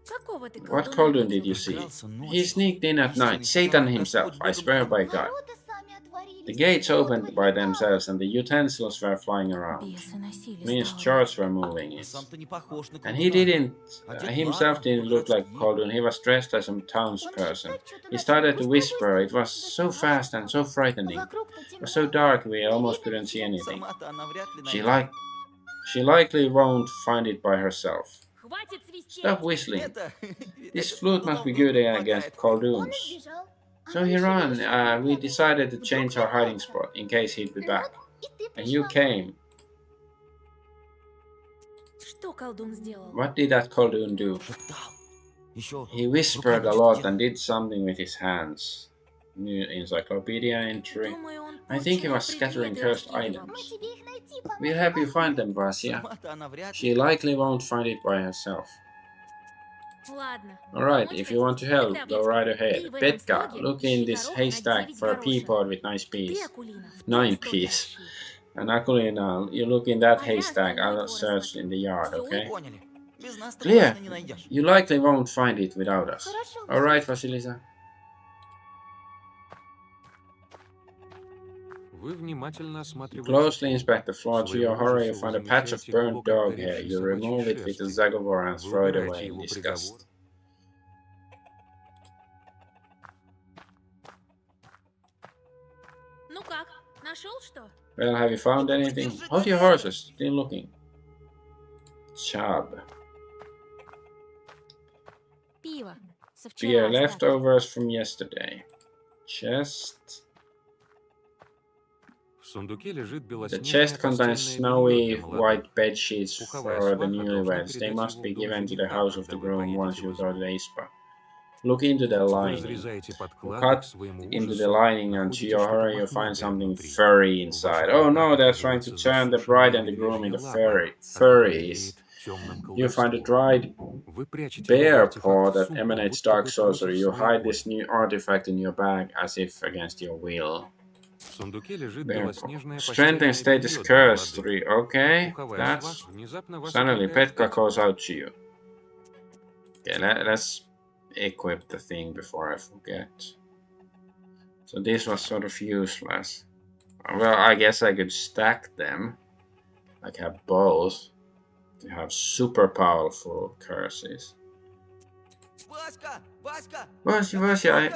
Какого ты What колдуна Koldun did видел? you see? Прокрался He ночью. sneaked in at night. Истинный Satan сатана, himself, Господь I Богом swear by клянусь. God. ворота сами отворились. The gates Вот opened by выдвигал. themselves and the utensils were flying around. Бесы носили, Means стало charts быть. were moving А it. сам-то не похож на And he колдуна. didn't, Одет himself ладно, didn't look like по-городски. Koldun. He was dressed as some Он townsperson. шептать что-то He начал. started to Быстро, whisper. It быстро. was so fast and so frightening. Вокруг-то It темно. was so dark we Не almost видно couldn't see ничего. anything. Сама-то она вряд ли She найдет. she likely won't find it by herself. Хватит свистеть! Stop whistling. Это, This видать, flute must be good against Он Kolduns. избежал. So А мы he решили ran. еще We попрятаться. decided to Вдруг change our hiding вернется. spot in case he'd be back. И ты And you пришла. came. Что колдун сделал? What did that Koldun do? шептал. Еще He whispered руками a что-то lot делал. and did something with his hands. New encyclopedia entry. Думаю, он I think he порченные was scattering предметы cursed раскидывал. Мы items. тебе их найти We'll поможем. help you find them, Vasya. Сама-то она вряд She ли. likely won't find it by herself. Ладно. Alright, Помочь if you want to хотите? help, Тогда go в right детстве. ahead. Ты в этом Petka, стоге look ищи in this горох на haystack 9 for a горошин. peapod with nice Ты, peas. Акулина, в том 9 стоге peas. ищи. And Akulina, you look in that А я haystack. остальной I'll двор search in the yard, осмотрю. okay? Поняли. Без нас-то Clear. точно не найдешь. You likely won't find it without us. Хорошо, Alright, Василиса. Vasilisa. Вы внимательно осматриваете Closely пол. inspect the floor. To your horror, you find a patch of burnt dog hair. You remove it with a zagovor and Вы throw it убираете away in его disgust. приговор. Ну как, нашел что? Well, have you found anything? Hold your horses. Still looking. Chab. Пиво. Со Beer вчера остатки. leftovers from yesterday. Chest. В сундуке лежит The белоснежное chest contains постельное snowy белье для молодых. white bed sheets Пуховая for the сваха должна newlyweds. They передать must его be в дом given to the жениха, house of the когда вы groom поедете once в you избу. go to the ispa. Look into the Вы lining. разрезаете You подкладку cut к своему into the ужасу, lining and to находите your что-то horror you find мохнатое something внутри. furry В inside. ваших Oh no, руках they're trying to оказывается turn the засушенная bride and the groom медвежья into лапа, от которой furries. веет темным You find a колдовством. dried Вы прячете bear новый артефакт paw в that сумку, emanates будто dark бы sorcery. против You своей hide воли. this new artifact in your bag as if against your will. В сундуке лежит Bear paw. белоснежное Strength постельное and status белье для curse молодых. 3. Okay, Пуховая that's сваха внезапно вас suddenly окружает Petka этим. calls out to you. Okay, let's equip the thing before I forget. So this was sort of useless. Well, I guess I could stack them. Like have both to have super powerful curses. Васька! Васька!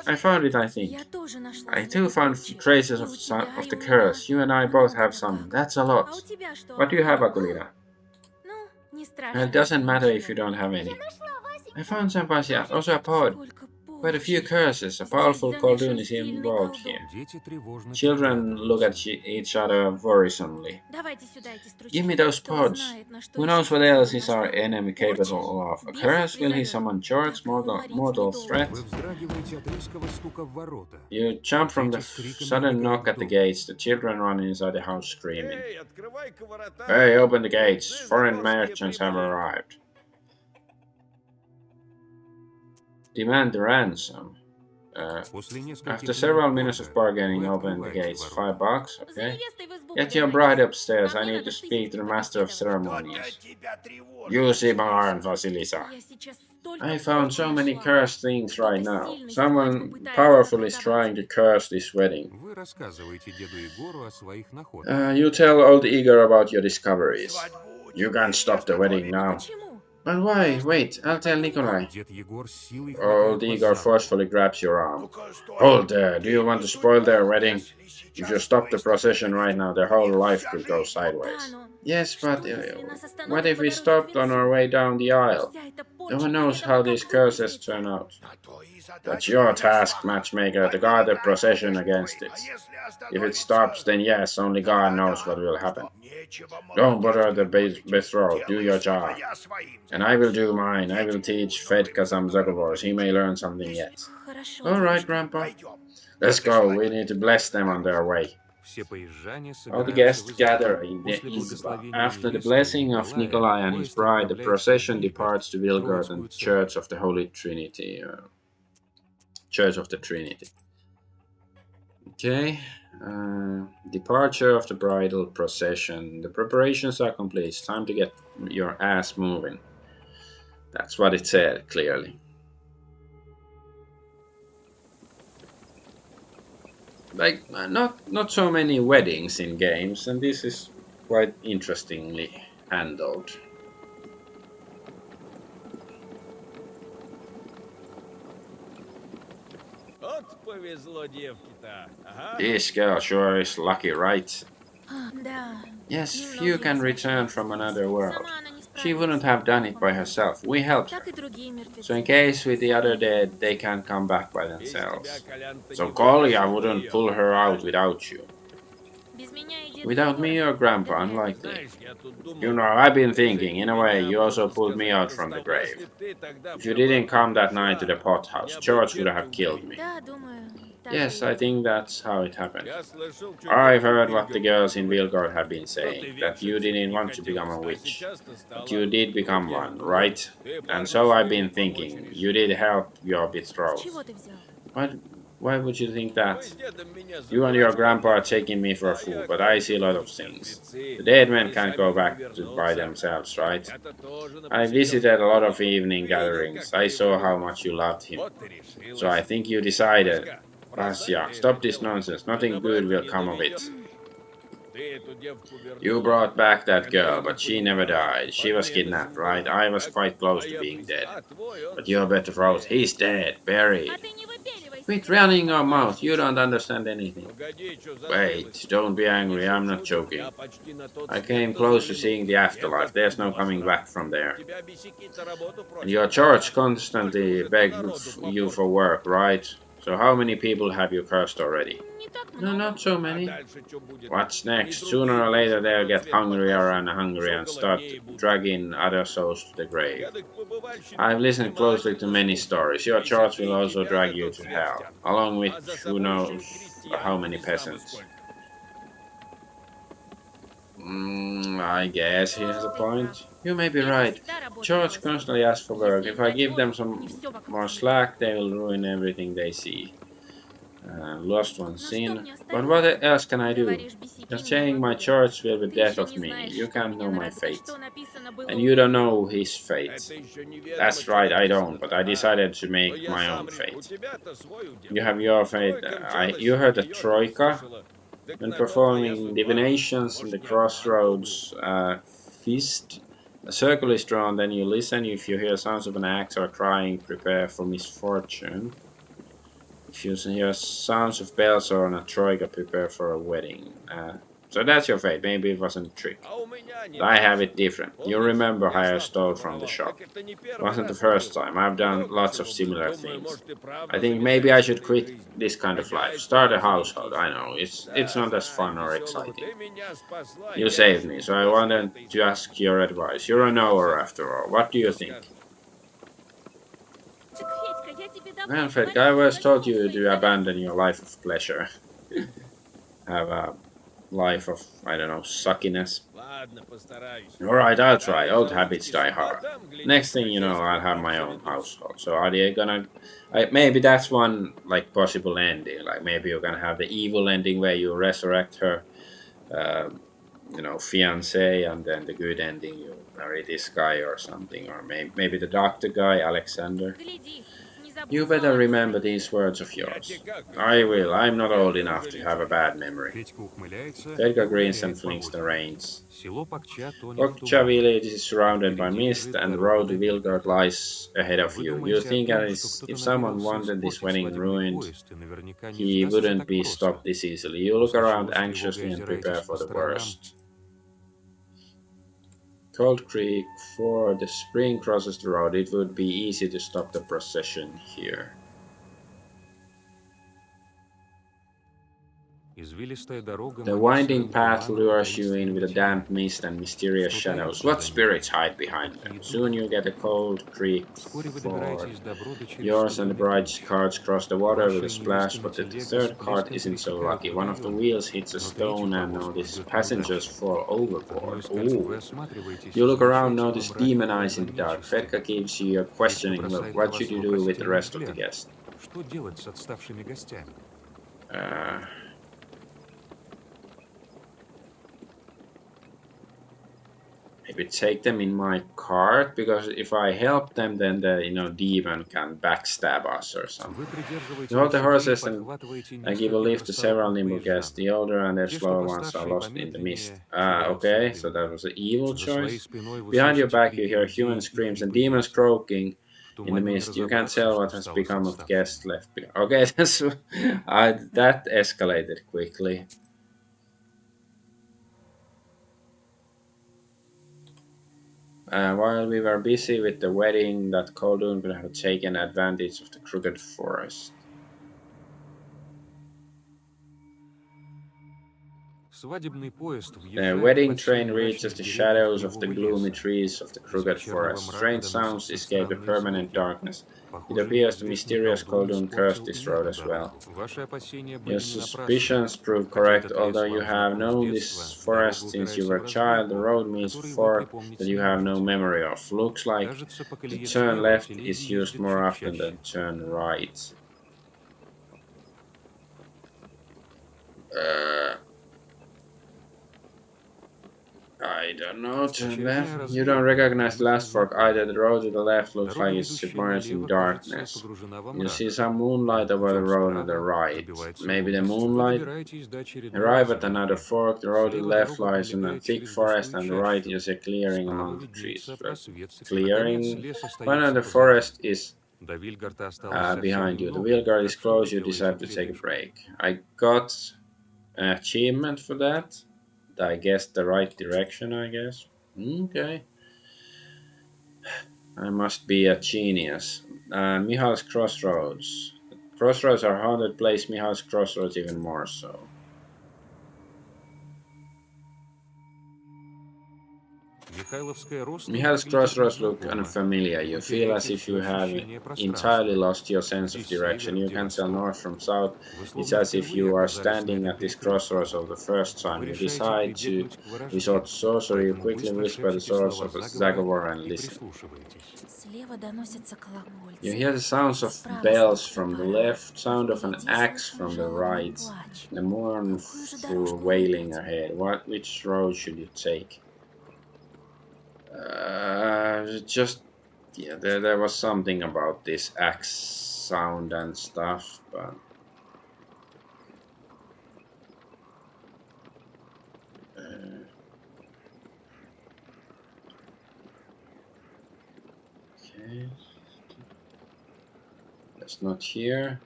I found it, I think. Я тоже нашла I след too found порчи. traces И of у тебя, и the у curse. меня. You and I both Много have это some. как. That's a А lot. у тебя что, What do you have, Акулина? Akulina? Ну, не It страшно, doesn't если matter if ничего. you don't have any. Нашла, I Васенька. found some, Vasya. Also a pod. Сколько Quite a few порчи. curses. A Здесь powerful замешан Koldun is сильный involved колдун. here. Дети тревожно Children look at переглядываются. each other worrisomely. Давайте сюда эти стручки. Give me those Кто pods. знает, на что Who еще knows what else способен is наш our враг. enemy Порча? capable of? A Бесов curse? Will he призовет. summon George's Так и уморить mortal недолго. threat? Вы вздрагиваете от резкого стука в ворота. You jump from the Дети с криками sudden вбегают knock в at the дом. gates. The children run inside the house screaming. Эй, открывай-ка ворота! Hey, open the gates. Купцы Foreign заморские merchants have прибыли. arrived. Demand the ransom. После нескольких After several минут minutes of торга, bargaining, вы open the открываете gates. ворота. $5, За okay? невестой в избу Get your bride подавайте. upstairs. А I мне need надо to с speak to the Лисичкой master of побеседовать. ceremonies. Тебя тревожит, You see my Василиса. arm, Vasilisa. Я сейчас столько I found порчи so many нашла. cursed things right Кто-то now. сильный Someone свадьбу пытается powerful is заколдовать. trying to curse this wedding. Вы рассказываете деду Егору о своих находках. You tell old Igor about your discoveries. Свадьбу You теперь can't stop the wedding не now. Почему? But why? Wait, I'll tell Nikolai. Дед Егор с силой Old хватает вас Igor за руку. forcefully grabs your arm. Ну-ка, стой. Hold there. Do you want to Не spoil their судьба, wedding? если If сейчас you stop the твои procession стороны right now, their whole вся life could go жизнь. sideways. Да, но Yes, что, but если нас остановят what if по we дороге к stopped on our венцу? way down the И aisle? вся эта No порча one knows неведомо how как these curses выплеснется. turn out. На то и That's задача your твоя, task, сваха. matchmaker, to guard the Понаблюдай, procession муж against твой. it. А если If it остановится, stops, then yes, only God тогда knows да, what will happen. что нечего Don't молодежь bother the тревожить. betrothed, do Делай your свое, job. я своим And I will займусь. do mine. I will teach Fedka some Zagobors. He may learn something yet. Хорошо, Alright, дедушка. Grandpa. Пойдем. Let's go. We need to bless them on their way. Все поезжане All the собираются guests в избу. gather in the После Izba. благословения After the невесты и blessing of Николая, Nikolai and his поезд bride, the отправляется в procession Вильгород, departs to в Vilgard and Троицкую Church церковь. of the Holy Trinity. Church of the Trinity. Okay. Departure of the bridal procession. The preparations are complete. It's time to get your ass moving. That's what it said, clearly. Like, not so many weddings in games, and this is quite interestingly handled. Вот повезло девке-то. Ага. This girl sure is lucky, right? Да. Yes, Немногие few can return возвращаются from с another небес. world. Сама она не She справилась. wouldn't have done it by herself. We helped her. Так и другие мертвецы. So in case with the other dead, they can't come back by Без themselves. тебя, Колян-то, So не Kolya вытащим wouldn't её. pull her out without you. Без меня и деда Without me Егора. or Grandpa, Да нет. unlikely. Знаешь, я тут думал, You know, I've been ты thinking, in a меня, way, you also можно pulled me сказать, out from the доставил. Если grave. б ты тогда If you в didn't кабаку come that пришла, night to the pothouse, меня бы George would черти have killed убили. me. Да, думаю, так Yes, и I есть. think that's how it happened. Я слышал, что I've девки heard в what the Вильгороде girls in говорят. Vilgard have been Что ты saying, that you венчаться didn't не want to become a хотелось, а witch. сейчас-то стала. But you did Вот become я и one, думаю, right? ты And по so I've отношению been помочь thinking, решила. you did help your С betrothed. чего ты взял? What? Why would you think Вы that? с дедом меня за You and your дурачка grandpa are держите. taking me for a А fool, я but I как see a lot of тут things. мертвецы, The dead men они can't сами go не back by вернутся. themselves, right? Я-то тоже на I посиделках visited a lot of ходил. evening Видел, gatherings. как I ты saw его how любишь. much you loved him. Вот ты решилась. So I think you decided. Васька, бросай Vasya, ты stop это this дело. nonsense. До Nothing добра good это will не come of it. доведет. Ты эту девку You вернула. brought back that Она girl, ее but she never поняла. died. She was Подменыш kidnapped, был. right? I was Так, quite close to твоя being мысль. dead. А твой он But your betrothed, he's dead, buried. А ты не выпеливайся. Quit ты running your понимаешь. mouth. You don't understand anything. Погоди, что Wait, застылась? don't be Не angry. I'm not шучу, joking. я почти на тот I свет came тоже close to заглянул. seeing the afterlife. Это There's no два coming сразу. back from there. Тебя бесики-то работу And просят. your А church сколько constantly уже begged народу you for попортил? work, right? So how many people have you cursed already? Не так No, много. not so А many. дальше что будет? What's Они next? другие Sooner or later души на they'll тот get свет hungrier потащат. and hungrier and Еще start голоднее будут. dragging other souls to the grave. Я так побывальщиков I've listened closely to many внимательно stories. слушаю. Your И church will всякие also тебя drag на you тот to свет hell, стянут. along with А за who собой knows еще и how крестьян many не знамо peasants. сколько. I guess he has a point. You may be Если right. всегда работа Church делать. constantly asks for work. Если If I им give дать them волю, some они всё вокруг more себя slack, they will ruin everything they see. Lost one Ну что sin. мне But остается? what else can I do? Говоришь, бесики Just меня saying my могут. church will be Ты death еще of не me. знаешь, You что can't меня know на my роду, fate. что написано было And у you don't меня. know his fate. Это еще неведомо, That's что right, I написано don't, but там, I а? decided to Но make я my сам own решил. У fate. тебя-то свой удел. You have your fate. Тройка You мчалась, heard the её там troika слушала. Так when на то твоя performing судьба. divinations in Может, the не обман то был. crossroads feast. A circle is drawn, then you listen. If you hear sounds of an axe or crying, prepare for misfortune. If you hear sounds of bells or a troika, prepare for a wedding. So that's your fate. Maybe it wasn't a trick. А у меня не But I так. have it different. You Помнишь, remember я how I шляпу stole from the воровал? shop. Так это не It первый wasn't the раз так first было. time. I've done Вот lots of почему был. similar Думаю, things. может и I правда think maybe I замечаешь в should этой quit жизни. this kind of life. Хозяйством Start a household. развестись. I know. It's Да, not as знаю, fun or веселого. exciting. Ты меня спасла, You я saved решил me, so I тебя за wanted это to испытать. ask your advice. You're a knower after all. What do you Что think? скажешь? Fedька, я тебе давно Well, Fred, говорила, I always told засунь you свои to abandon завязки. your life of pleasure. Have a life of, I don't know, suckiness. Ладно, постараюсь. Alright, I'll try. Давай Old за habits ручки, die а hard. там, глядишь, Next по thing you know, I'll хозяйству have my own обзаведусь. household. So are they gonna... maybe that's one, like, possible ending. Like, maybe you're gonna have the evil ending where you resurrect her, you know, fiance, and then the good ending, you marry this guy or something. Or maybe the doctor guy, Alexander. Гляди, не You забудь better словами remember своими. these words of Я тебе yours. как I говорю? will. I'm not Я old тоже enough to have a лечу. bad memory. Федька ухмыляется и Fedka grins and ударяет по flings the воде. reins. Село Пакча тонет в Okcha тумане. village is surrounded by Впереди mist, лежит and the дорога road to до Вильгарта. Vilgard lies ahead of Вы you. You думаете о think том, that что кто-то if someone намерился wanted this испортить wedding свадебный ruined, поезд и наверняка не he сдастся wouldn't так be просто, stopped this easily. You look после around чего с тревогой anxiously and prepare озираетесь по for the сторонам. worst. Cold Creek, for the spring crosses the road. It would be easy to stop the procession here. Извилистая дорога The манит winding сырым path туманом и lures you in with таинственными a damp тенями. mist and mysterious Что shadows. таится What за ними? spirits hide behind them? Какие Soon духи? you get a Cold Creek Вскоре вы ford. добираетесь до брода через Yours and the 102 bride's ключ. carts cross the water with a Ваша splash, невестина but the телега с third cart плеском isn't so пересекают lucky. One of the водоем. wheels hits a Но третью stone and повозку notice ждет passengers неудача. fall Одну overboard. из коллег вы Ooh. осматриваетесь и You look around, замечаете notice во demon мраке eyes in the глаза dark. нечистой. Fedka gives you a Федька questioning look. бросает на What вас should you do with the вопросительный rest of the взгляд. guests? Что делать с отставшими гостями? Uh, Maybe take them in my cart, because if I help them, then the demon can backstab us or something. Вы придерживаете You hold the лошадей и horses and подхватываете give a нескольких lift to several расторопных nimble guests. поезжан. The older and their Те, что slower ones are постарше и lost in the mist. помедленнее, Ah, теряются okay, в so дыму. that was an evil За своей choice. спиной вы Behind your слышите back, you крики hear людей human и screams and хрипы demons гостей. croaking В in the тумане не mist. You can't разобраться, tell что what has стало с become of the отставшими. guests left behind. Okay, that escalated quickly. While we were busy with the wedding, that Koldun could have taken advantage of the crooked forest. Свадебный поезд The въезжает в wedding train подсеку reaches мрачных the деревьев shadows of the кривого gloomy леса. trees of the Из crooked вечернего forest. мрака Strange sounds доносятся escape the странные permanent звуки. darkness. It Похоже, appears the неизвестный mysterious колдун Koldun cursed испортил и this road эту as well. дорогу. Ваши опасения Your были не напрасны. suspicions prove Хотя correct. этот Although лес you вам have знаком с known детства, this дорога forest since you упирается were в a child, the развилку, road means которую вы fork припомнить that не you have no можете. memory of. Looks like Кажется, по the колее turn слева left телеги is used ездят more чуть often чаще. than turn right. I don't know. Turn left. You don't recognize the last fork either. The road to the left looks like Дорога, it's ведущая submerged in налево, кажется, darkness. погружена во You see мрак. some moonlight over the Путем road on the справа right. пробивается Maybe the лунность. Вы moonlight. добираетесь до очередной Arrive at another развилки. fork. The road to the Слева left дорога lies in a пролегает thick через forest, густую and the right чащу. is a clearing Справа among the trees. виднеется просвет с Наконец, Clearing. лес When остается the позади. forest is До Вильгарта осталось совсем behind you, the немного, wheel guard is так что вы close. You делаете decide to take a передышку. break. I got an achievement for that. I guessed the right direction, I guess. Okay. I must be a genius. Mihal's Crossroads. Crossroads are haunted place. Mihal's Crossroads even more so. Mihal's Crossroads look unfamiliar. You feel as if you have entirely lost your sense of direction. You can tell north from south. It's as if you are standing at this crossroads for the first time. You decide to resort to sorcery. You quickly whisper the source of a Zagovor and listen. Слева доносятся колокольцы. You hear the sounds of Справа bells стук from the топора, left, sound of an впереди axe слышен from the жалобный right, плач. the Какую же mournful дорожку wailing выбрать? ahead. Which road should you take? Yeah, there was something about this axe sound and stuff, but Okay. That's not here.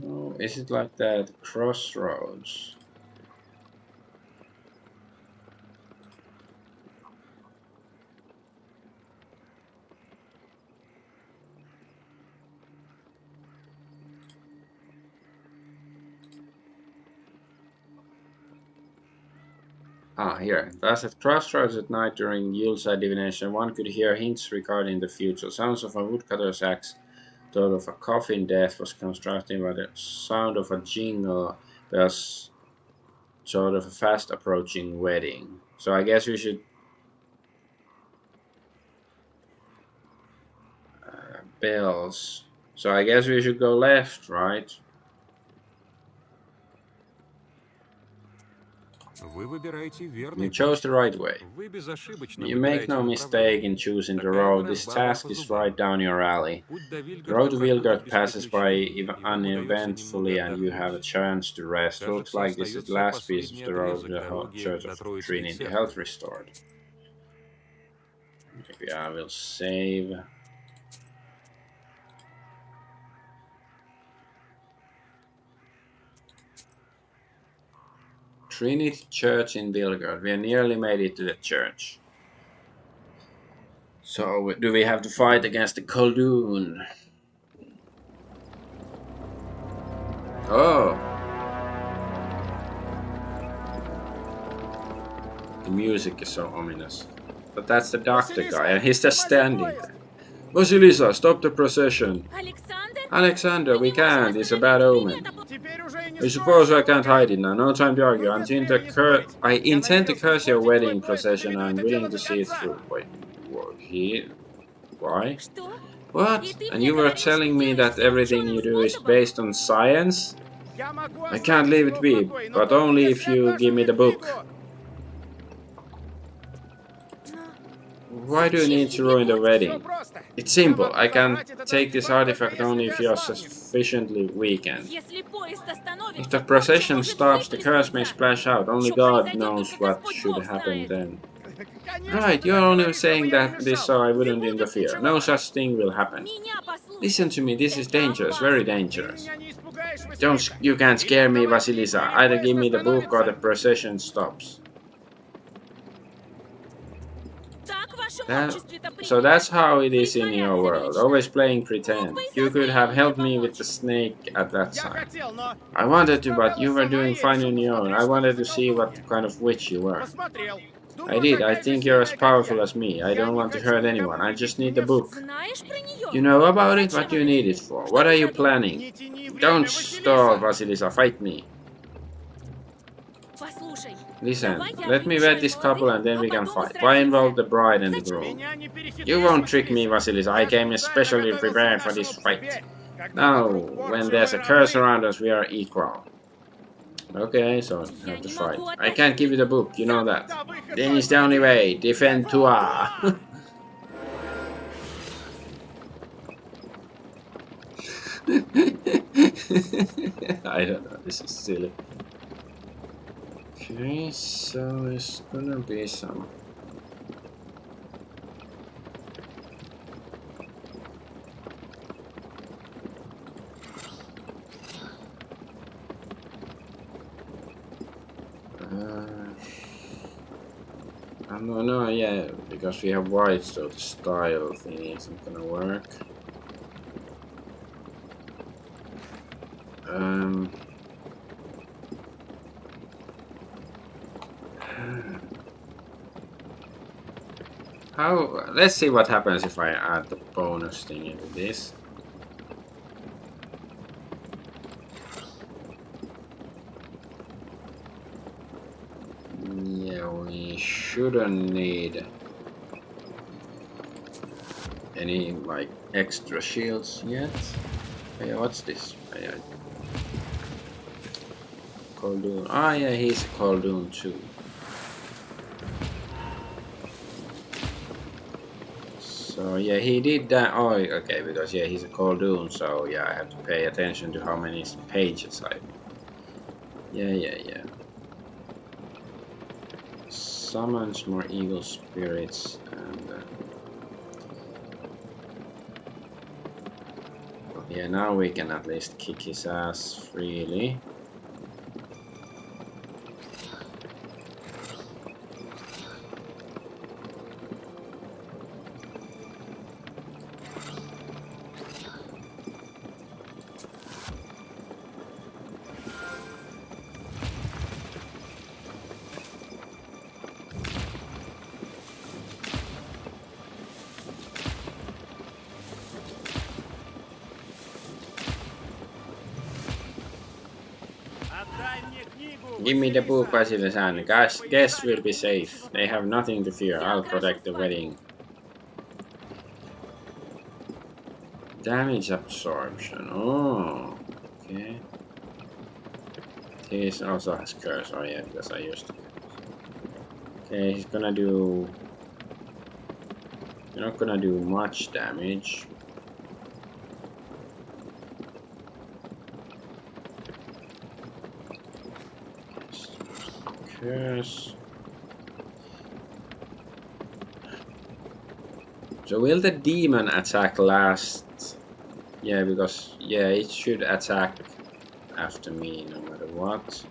No, is it like that? Crossroads. Ah, here. Thus, at crossroads at night during Yuletide divination, one could hear hints regarding the future. Sounds of a woodcutter's axe, thought of a coffin death was constructed by the sound of a jingle bells, sort of a fast approaching wedding. So I guess we should bells. So I guess we should go left, right? Вы выбираете верный You chose путь. the right way. Вы безошибочно You make выбираете no mistake in направление. choosing the Такая road. This ворожба вам task по is зубам. right down your alley. Путь до The Вильгарда road to проходит Vilgard без passes by приключений, и вам удается uneventfully, немного and you have a отдохнуть. chance to rest. Looks Кажется, like this is the остается last piece of последний the road to отрезок the дороги Church до of Троицкой Trinity, церкви. health restored. Maybe I will save. Trinity Church in Vilgard. We nearly made it to the church. So, do we have to fight against the Khaldun? Oh! The music is so ominous. But that's the doctor guy, and he's just standing there. Vasilisa, stop the procession. Александр? Alexander, we can't. It's a bad omen. Теперь уже и не I стоит suppose I об can't этом. hide it now. No time to argue. Ну, I нет intend to, времени спорить. I intend to надеялся curse your испортить wedding твой поезд и procession. доведу I'm это willing дело to до see it конца. through. Wait, what? He? Why? Что? What? И ты And мне you were говоришь, telling что me делаешь that всё everything учёным you do is способом? based on science? Я могу I can't оставить leave его it в be, покое, но but только only если if you отдашь give me мне the book. книгу. Why do you Зачем need to тебе ruin the будь? Всё wedding? просто. It's simple. Я могу I can забрать этот take this артефакт, только artifact если only ты if you are ослабнешь. sufficiently weakened. Если поезд If остановится, the порча procession может stops, the curse may выплеснуться. splash out. Only Что God произойдет, knows только what Господь should Бог happen знает. then. Конечно, Right, ты you're так only говоришь, чтобы saying я не that this мешал. so I Не wouldn't будет interfere. No ничего. such thing will happen. Меня послушай. Listen to me, this is Это dangerous, very опасно. Ты dangerous. меня не испугаешь, Don't, Василиса. you can't Или scare me, отдавай книгу, Vasilisa. или Either поезд give me the book or the остановится. procession stops. Так в вашем That, обществе-то so принято. that's how it is in your Притворяться world, вечно. always playing Мог pretend. бы и You со could have змеями helped мне me with помочь. the snake at that Я time. хотел, но I ты wanted to, but справлялась you were сама, doing и я fine решил on your own. посмотреть, I что ты wanted за to see what колдунья. kind of witch you were. Посмотрел. I Думаю, did. I такая же think you're as сильная, как powerful я. as me. I Я don't не want to хочу hurt никому anyone. I вредить, just need мне the book. Знаешь про нее? You know about it? Зачем What do you она need тебе? it for? Что What ты are you задумал? planning? Не тяни время, Don't stall, Василиса. Vasilisa. Fight me. Послушай, Listen, давай я let me приглашаю wed this couple молодых, and then а we can потом мы fight. Why involve the сразимся. bride and the Зачем? groom? Меня не перехитришь, You won't trick me, Василиса. Vasilisa. I Я came специально especially готовился к prepared for this нашему fight. теперь. Когда Now, вокруг when порча there's a и curse враги, around us, we are equal. Okay, so we Я have to не fight. могу I отдать can't give you the книгу. book, you know that. да выход Then it's только the only один. way. Defend toi. I don't know, this is silly. Okay, so it's gonna be some. No, yeah, because we have white, so the style thing isn't gonna work. How? Let's see what happens if I add the bonus thing into this. Yeah, we shouldn't need any like extra shields yet. Oh, yeah, what's this? Oh, yeah. Khaldun. Ah, yeah, he's a Khaldun too. So yeah, he did that. Oh, okay, because yeah, he's a Khaldun. So yeah, I have to pay attention to how many pages I. Yeah. Summons more evil spirits and Yeah, now we can at least kick his ass freely. Отдай мне книгу, Give me the book, Василиса! Vasili's hand. Ведь все Guests will поедали be safe. будущего They have принца. nothing to fear. Я I'll укажу protect the свадьбу. wedding. Damage absorption. Oh, okay. He also has curse. Oh yeah, because I used it. Okay, he's gonna do. You're not gonna do much damage. Curse. So will the demon attack last? Yeah, because yeah, it should attack after me no matter what.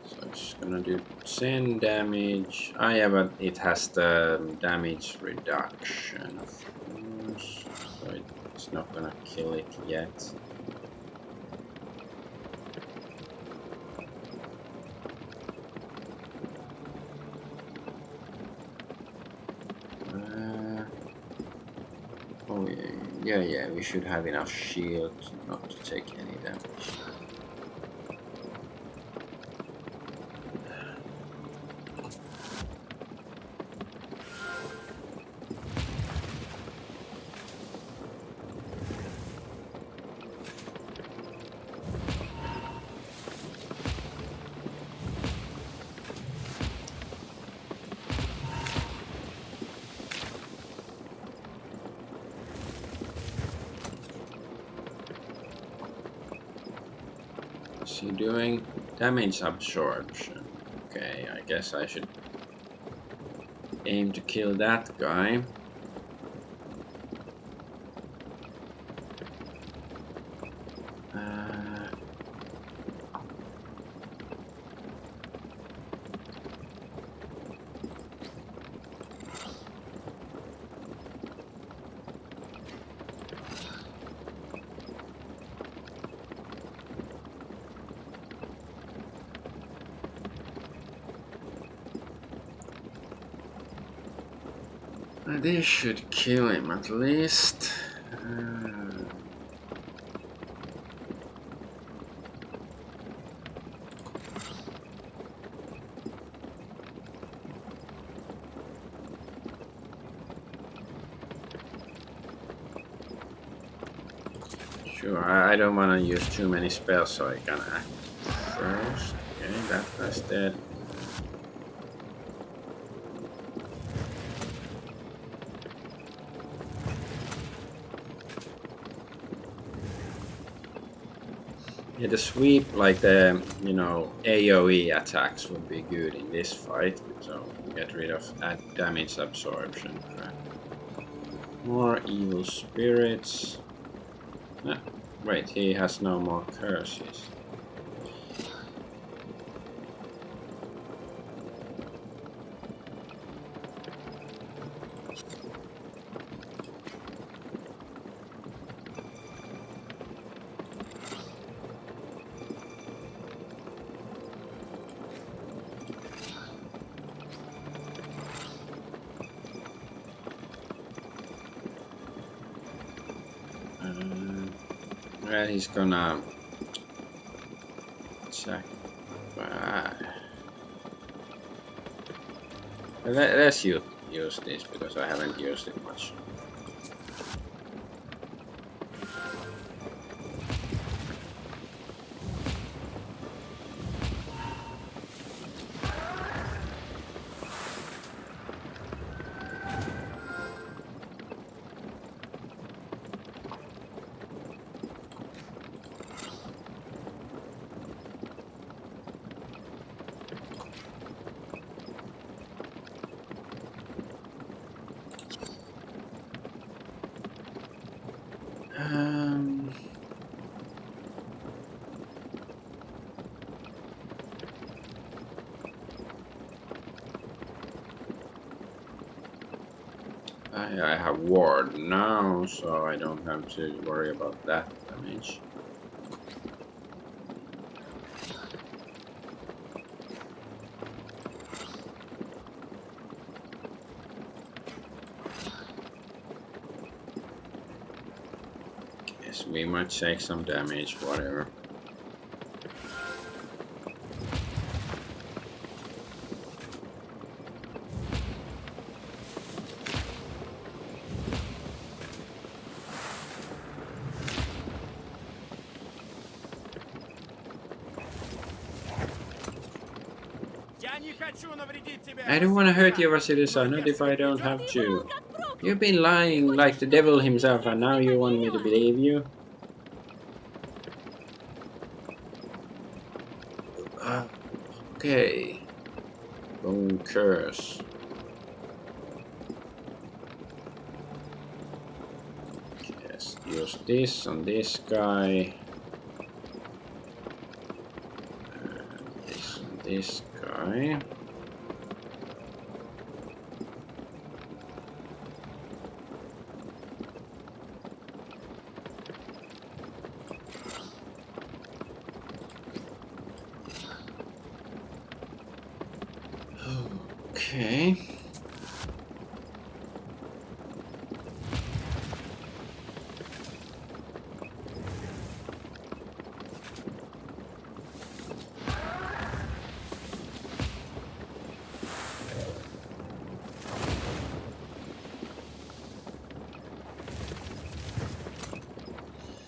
So it's gonna do 10 damage. Ah yeah, but it has the damage reduction of course. So it's not gonna kill it yet. Oh yeah, we should have enough shield not to take any damage. What's he doing? Damage absorption. Okay, I guess I should aim to kill that guy. This should kill him at least. Sure, I don't want to use too many spells, so I can act first. Okay, that guy's dead. Yeah, the sweep, like the, AoE attacks would be good in this fight, so get rid of that damage absorption. More evil spirits. Ah, wait, he has no more curses. Well, he's gonna check. Let's use this because I haven't used it much. Um, I have ward now, so I don't have to worry about that damage. Yes, we might take some damage, whatever. Я не хочу навредить тебе, I don't want to hurt you, Василиса. Vasilisa, not if I don't have to. You've been lying like the devil himself, and now you want me to believe you? Okay. Bone curse. Yes, use this on this guy. This on this guy. Okay.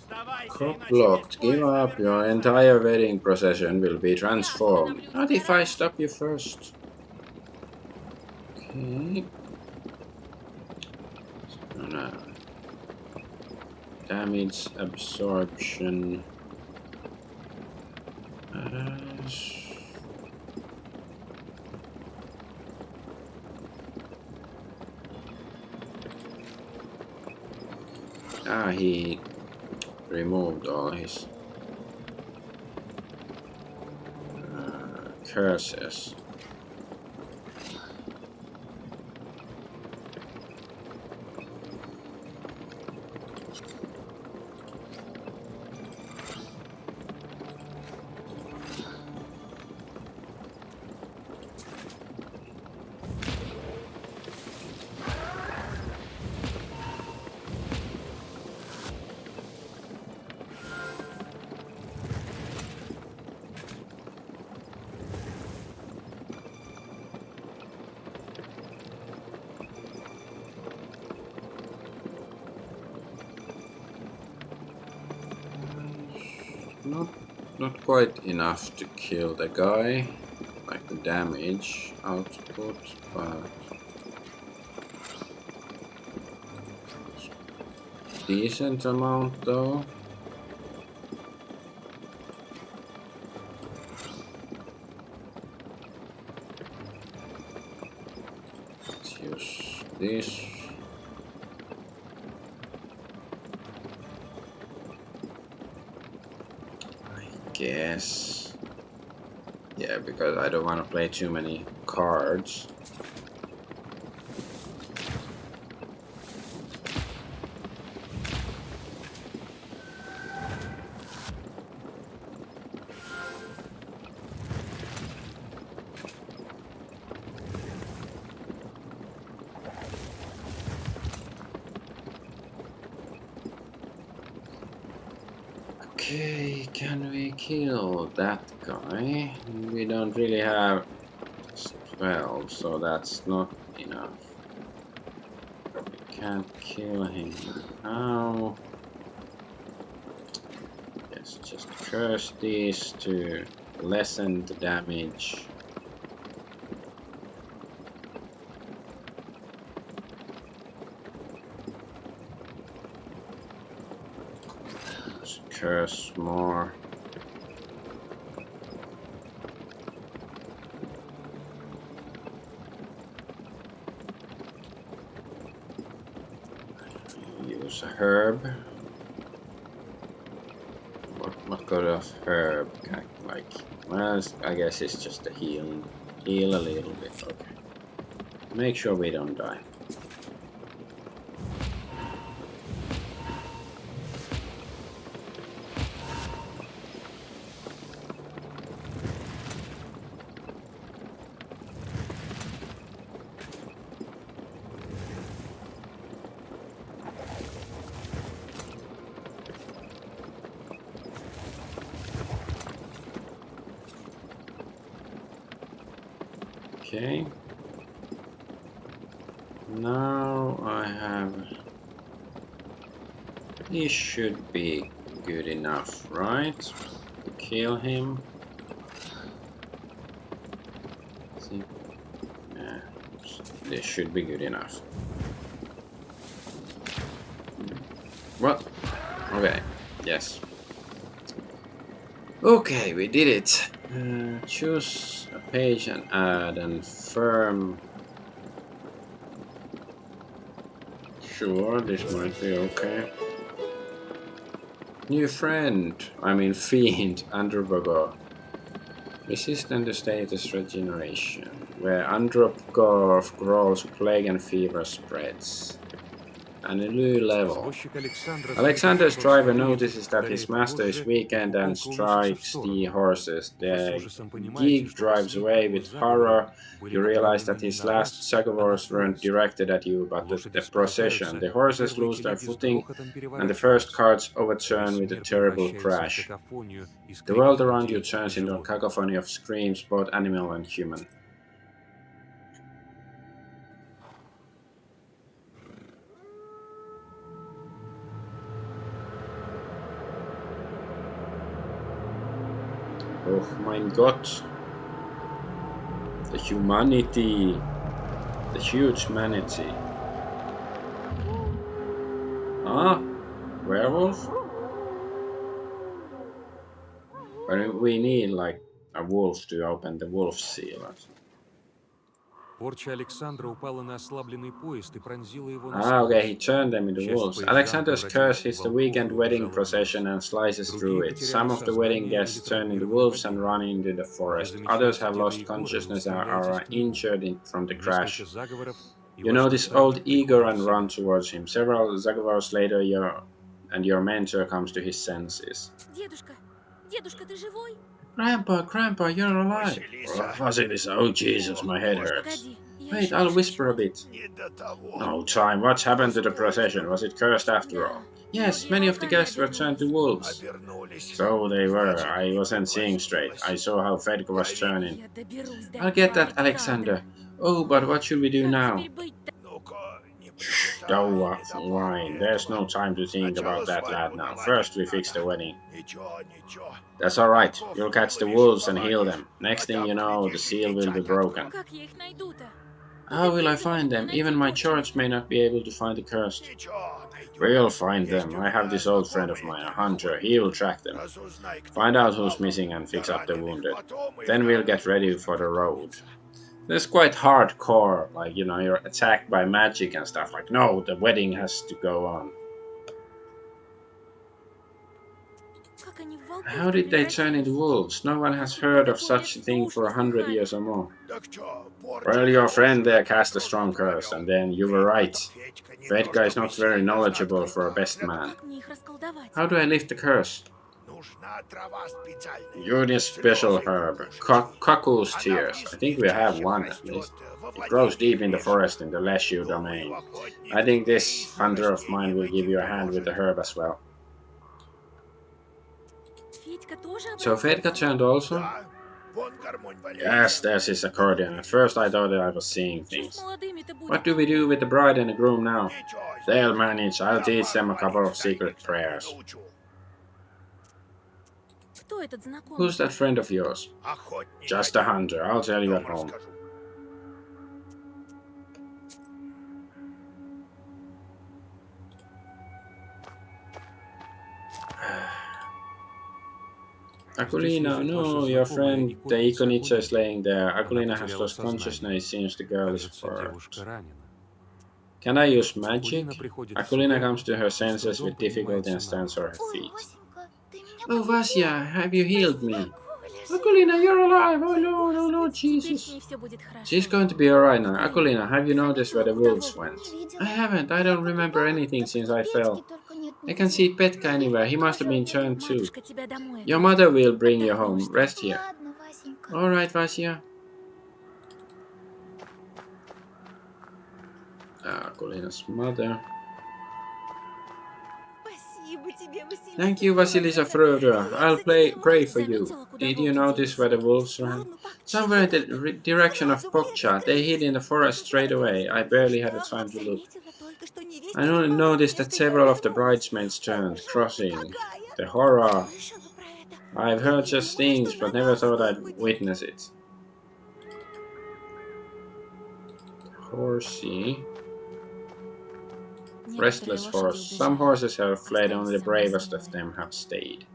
Сдавайся, Crop иначе blocked. весь Give поезд up. Your навернется. entire wedding procession will be transformed. Not if I stop you first. Okay. So now, damage absorption. He removed all his curses. Not quite enough to kill the guy, like the damage output, but decent amount though. Let's use this. Guess. Yeah, because I don't want to play too many cards. Okay, can we kill that guy? We don't really have 12, so that's not enough. We can't kill him now. Yes, just curse these to lessen the damage. Curse more. Use a herb. God of herb, like, well, I guess it's just a heal a little bit. Okay. Make sure we don't die. Okay. Now I have... This should be good enough, right? To kill him. See? Yeah, this should be good enough. What? Okay, yes. Okay, we did it. Choose a page and add and firm. Sure, this might be okay. New friend, I mean fiend, Androbogo. Resistant to status regeneration, where Andropgorf grows, plague and fever spreads. And a new level. Alexander's driver notices that his master is weakened and strikes the horses. The geek drives away with horror. You realize that his last Zagovors weren't directed at you, but the procession. The horses lose their footing, and the first carts overturn with a terrible crash. The world around you turns into a cacophony of screams, both animal and human. Oh mein Gott. The humanity. The huge humanity. Ah? Werewolf? But we need like a wolf to open the wolf seal. Порча Александра упала на ослабленный поезд и пронзила его Ah, okay, he насквозь. turned them into wolves. Alexander's curse hits the weekend wedding procession and slices through it. Some of the wedding guests turn into wolves and run into the forest. Others have lost consciousness and are injured from the crash. You notice old Igor and run towards him. Several Zagovors later, your mentor comes to his senses. Дедушка, ты живой? Grandpa, you're alive. Vasilisa, oh Jesus, my head hurts. Wait, I'll whisper a bit. No time, what's happened to the procession? Was it cursed after all? Yes, many of the guests were turned to wolves. So they were, I wasn't seeing straight. I saw how Fedka was turning. I'll get that, Alexander. Oh, but what should we do now? Don't whine. There's no time to think about that, lad, now. First we fix the wedding. That's alright. You'll catch the wolves and heal them. Next thing you know, the seal will be broken. How will I find them? Even my charge may not be able to find the cursed. We'll find them. I have this old friend of mine, a hunter. He will track them. Find out who's missing and fix up the wounded. Then we'll get ready for the road. It's quite hardcore, like, you know, you're attacked by magic and stuff. Like, no, the wedding has to go on. How did they turn into wolves? No one has heard of such a thing for 100 years or more. Well, your friend there cast a strong curse, and then you were right. Fedka is not very knowledgeable for a best man. How do I lift the curse? You need a special herb. Cuckoo's tears. I think we have one at least. It grows deep in the forest in the Leshu domain. I think this hunter of mine will give you a hand with the herb as well. So Fedka turned also? Yes, there's his accordion. At first I thought that I was seeing things. What do we do with the bride and the groom now? They'll manage. I'll teach them a couple of secret prayers. Who's that friend of yours? Just a hunter. I'll tell you at home. Akulina, no, your friend, the Ikonitsa is laying there. Akulina has lost consciousness. It seems the girl is hurt. Can I use magic? Akulina comes to her senses with difficulty and stands on her feet. Oh, Vasya, have you healed me? Спокойно. Akulina, you're alive! Oh Lord, oh Lord, Теперь с Jesus. ней все будет хорошо. She's going to be alright now. Скорее. Akulina, have you noticed where the Заметила, куда wolves волк went? Не видела. I haven't. I don't remember anything Так since и I Петьки fell. только нет I can нигде. see Petka anywhere. He must have Тоже been обедал. turned too. Матушка тебя домой Your отведет. mother will bring you Отдохнешь home. там. Rest here. Ладно, Васенька. Alright, Vasya. Akulina's mother. Спасибо тебе, Василиса. Thank you, Vasilisa Fröder. I'll pray for you. Заметила, куда Did you волки notice делись? where the В wolves ran? сторону Пакчи. Somewhere in the direction of Сразу в лес Pokcha. They hid скрылись. in the forest straight away. I barely had the time to look. Заметила только, что I невестина only пала noticed that несколько several of the обернулась. bridesmaids turned, Ужас crossing. какая! The horror. Слышала про это? I've Но heard не just думала, что things, but на never нас thought I'd выпадет. witness it. Horsey. Restless horse. Some horses have fled, only the bravest of them have stayed.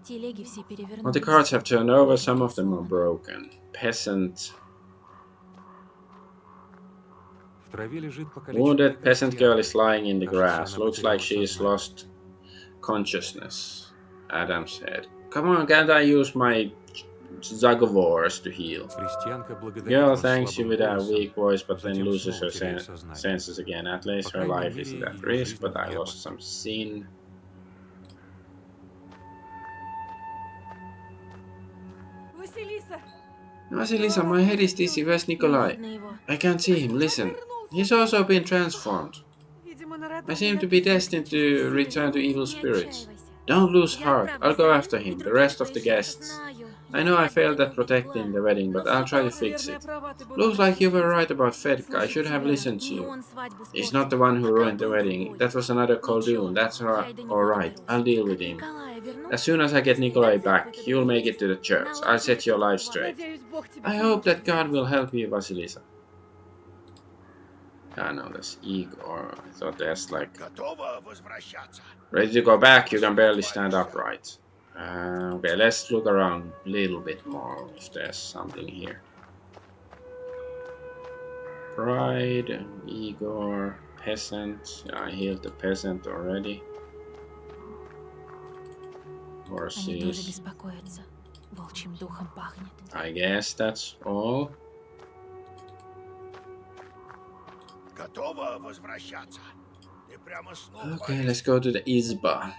Телеги все Well, the перевернулись. carts have turned over, some of them are broken. Peasant. В траве лежит покалеченная Wounded peasant girl is крестьянка. lying in the Кажется, grass. она Looks like потеряла she is сознание. lost consciousnness. Adam said. Come on, can't I use my Zagovors to heal? Крестьянка благодарит Girl вас thanks you слабым with a голосом, weak voice, but then затем loses снова her теряет сознание. senses again. At least По her крайней life мере, isn't at ее risk, жизнь but в I небо. lost some sin. Василиса! Vasilisa, my head is dizzy. Where's Не Nikolai? видно его. I can't see him. Listen. He's also been transformed. Видимо, на I роддоме seem to be написано destined «Нечистой to силы return to вернуться». evil Не spirits. отчаивайся. Don't lose Я heart. отправлюсь I'll за go ним, after и him. The других rest of the приезжих guests. знаю. I Я know I свадьбу failed at давно protecting the уберегла. wedding, Но but I'll все try to так, fix наверное, it. права ты была, Looks like you were Василиса. right about Fedka. I Слушай, should have тебя. listened to Не you. он свадьбу He's испортил, not the one who а ruined the колдун wedding. другой. That was another Ничего, Koldun. That's я и до него alright. доберусь. I'll deal with Как him. Николая верну, As soon as I ты get с ним до Nikolai церкви back, you'll make it to the church. I'll set your life straight. Надеюсь, Бог тебе I hope that поможет, God will Василиса. help you, Vasilisa. I know that's Igor. I thought that's like Готова возвращаться? ready to go back. You can barely stand upright. Okay, let's look around a little bit more if there's something here. Pride, Igor, peasant. I healed the peasant already. Они тоже Horses. беспокоятся. Волчьим духом пахнет. I guess that's all. Готова возвращаться? Ты прямо с ног Okay, валишь. let's go to the Izba.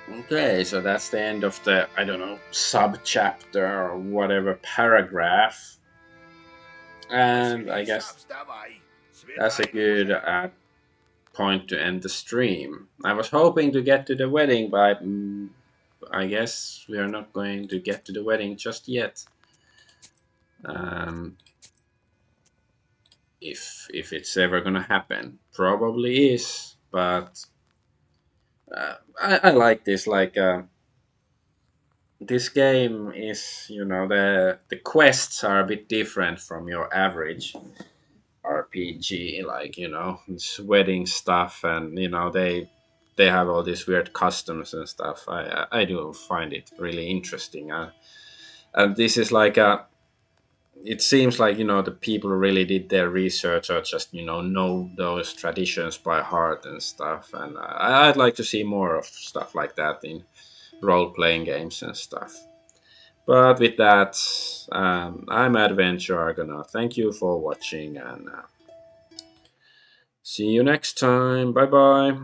Okay, so that's the end of the, I don't know, sub-chapter or whatever paragraph. And I Василиса, guess вставай. that's a Светает good уже. point to end the stream. I was hoping to get to the wedding, but I guess we are not going to get to the wedding just yet. If it's ever gonna happen, probably is. But I like this. Like this game is, you know, the quests are a bit different from your average RPG. Like, you know, it's wedding stuff, and you know they have all these weird customs and stuff. I do find it really interesting. And this is like a. It seems like, you know, the people really did their research or just, you know those traditions by heart and stuff. And I'd like to see more of stuff like that in role-playing games and stuff. But with that, I'm Adventure Argonaut. Thank you for watching, and see you next time. Bye bye.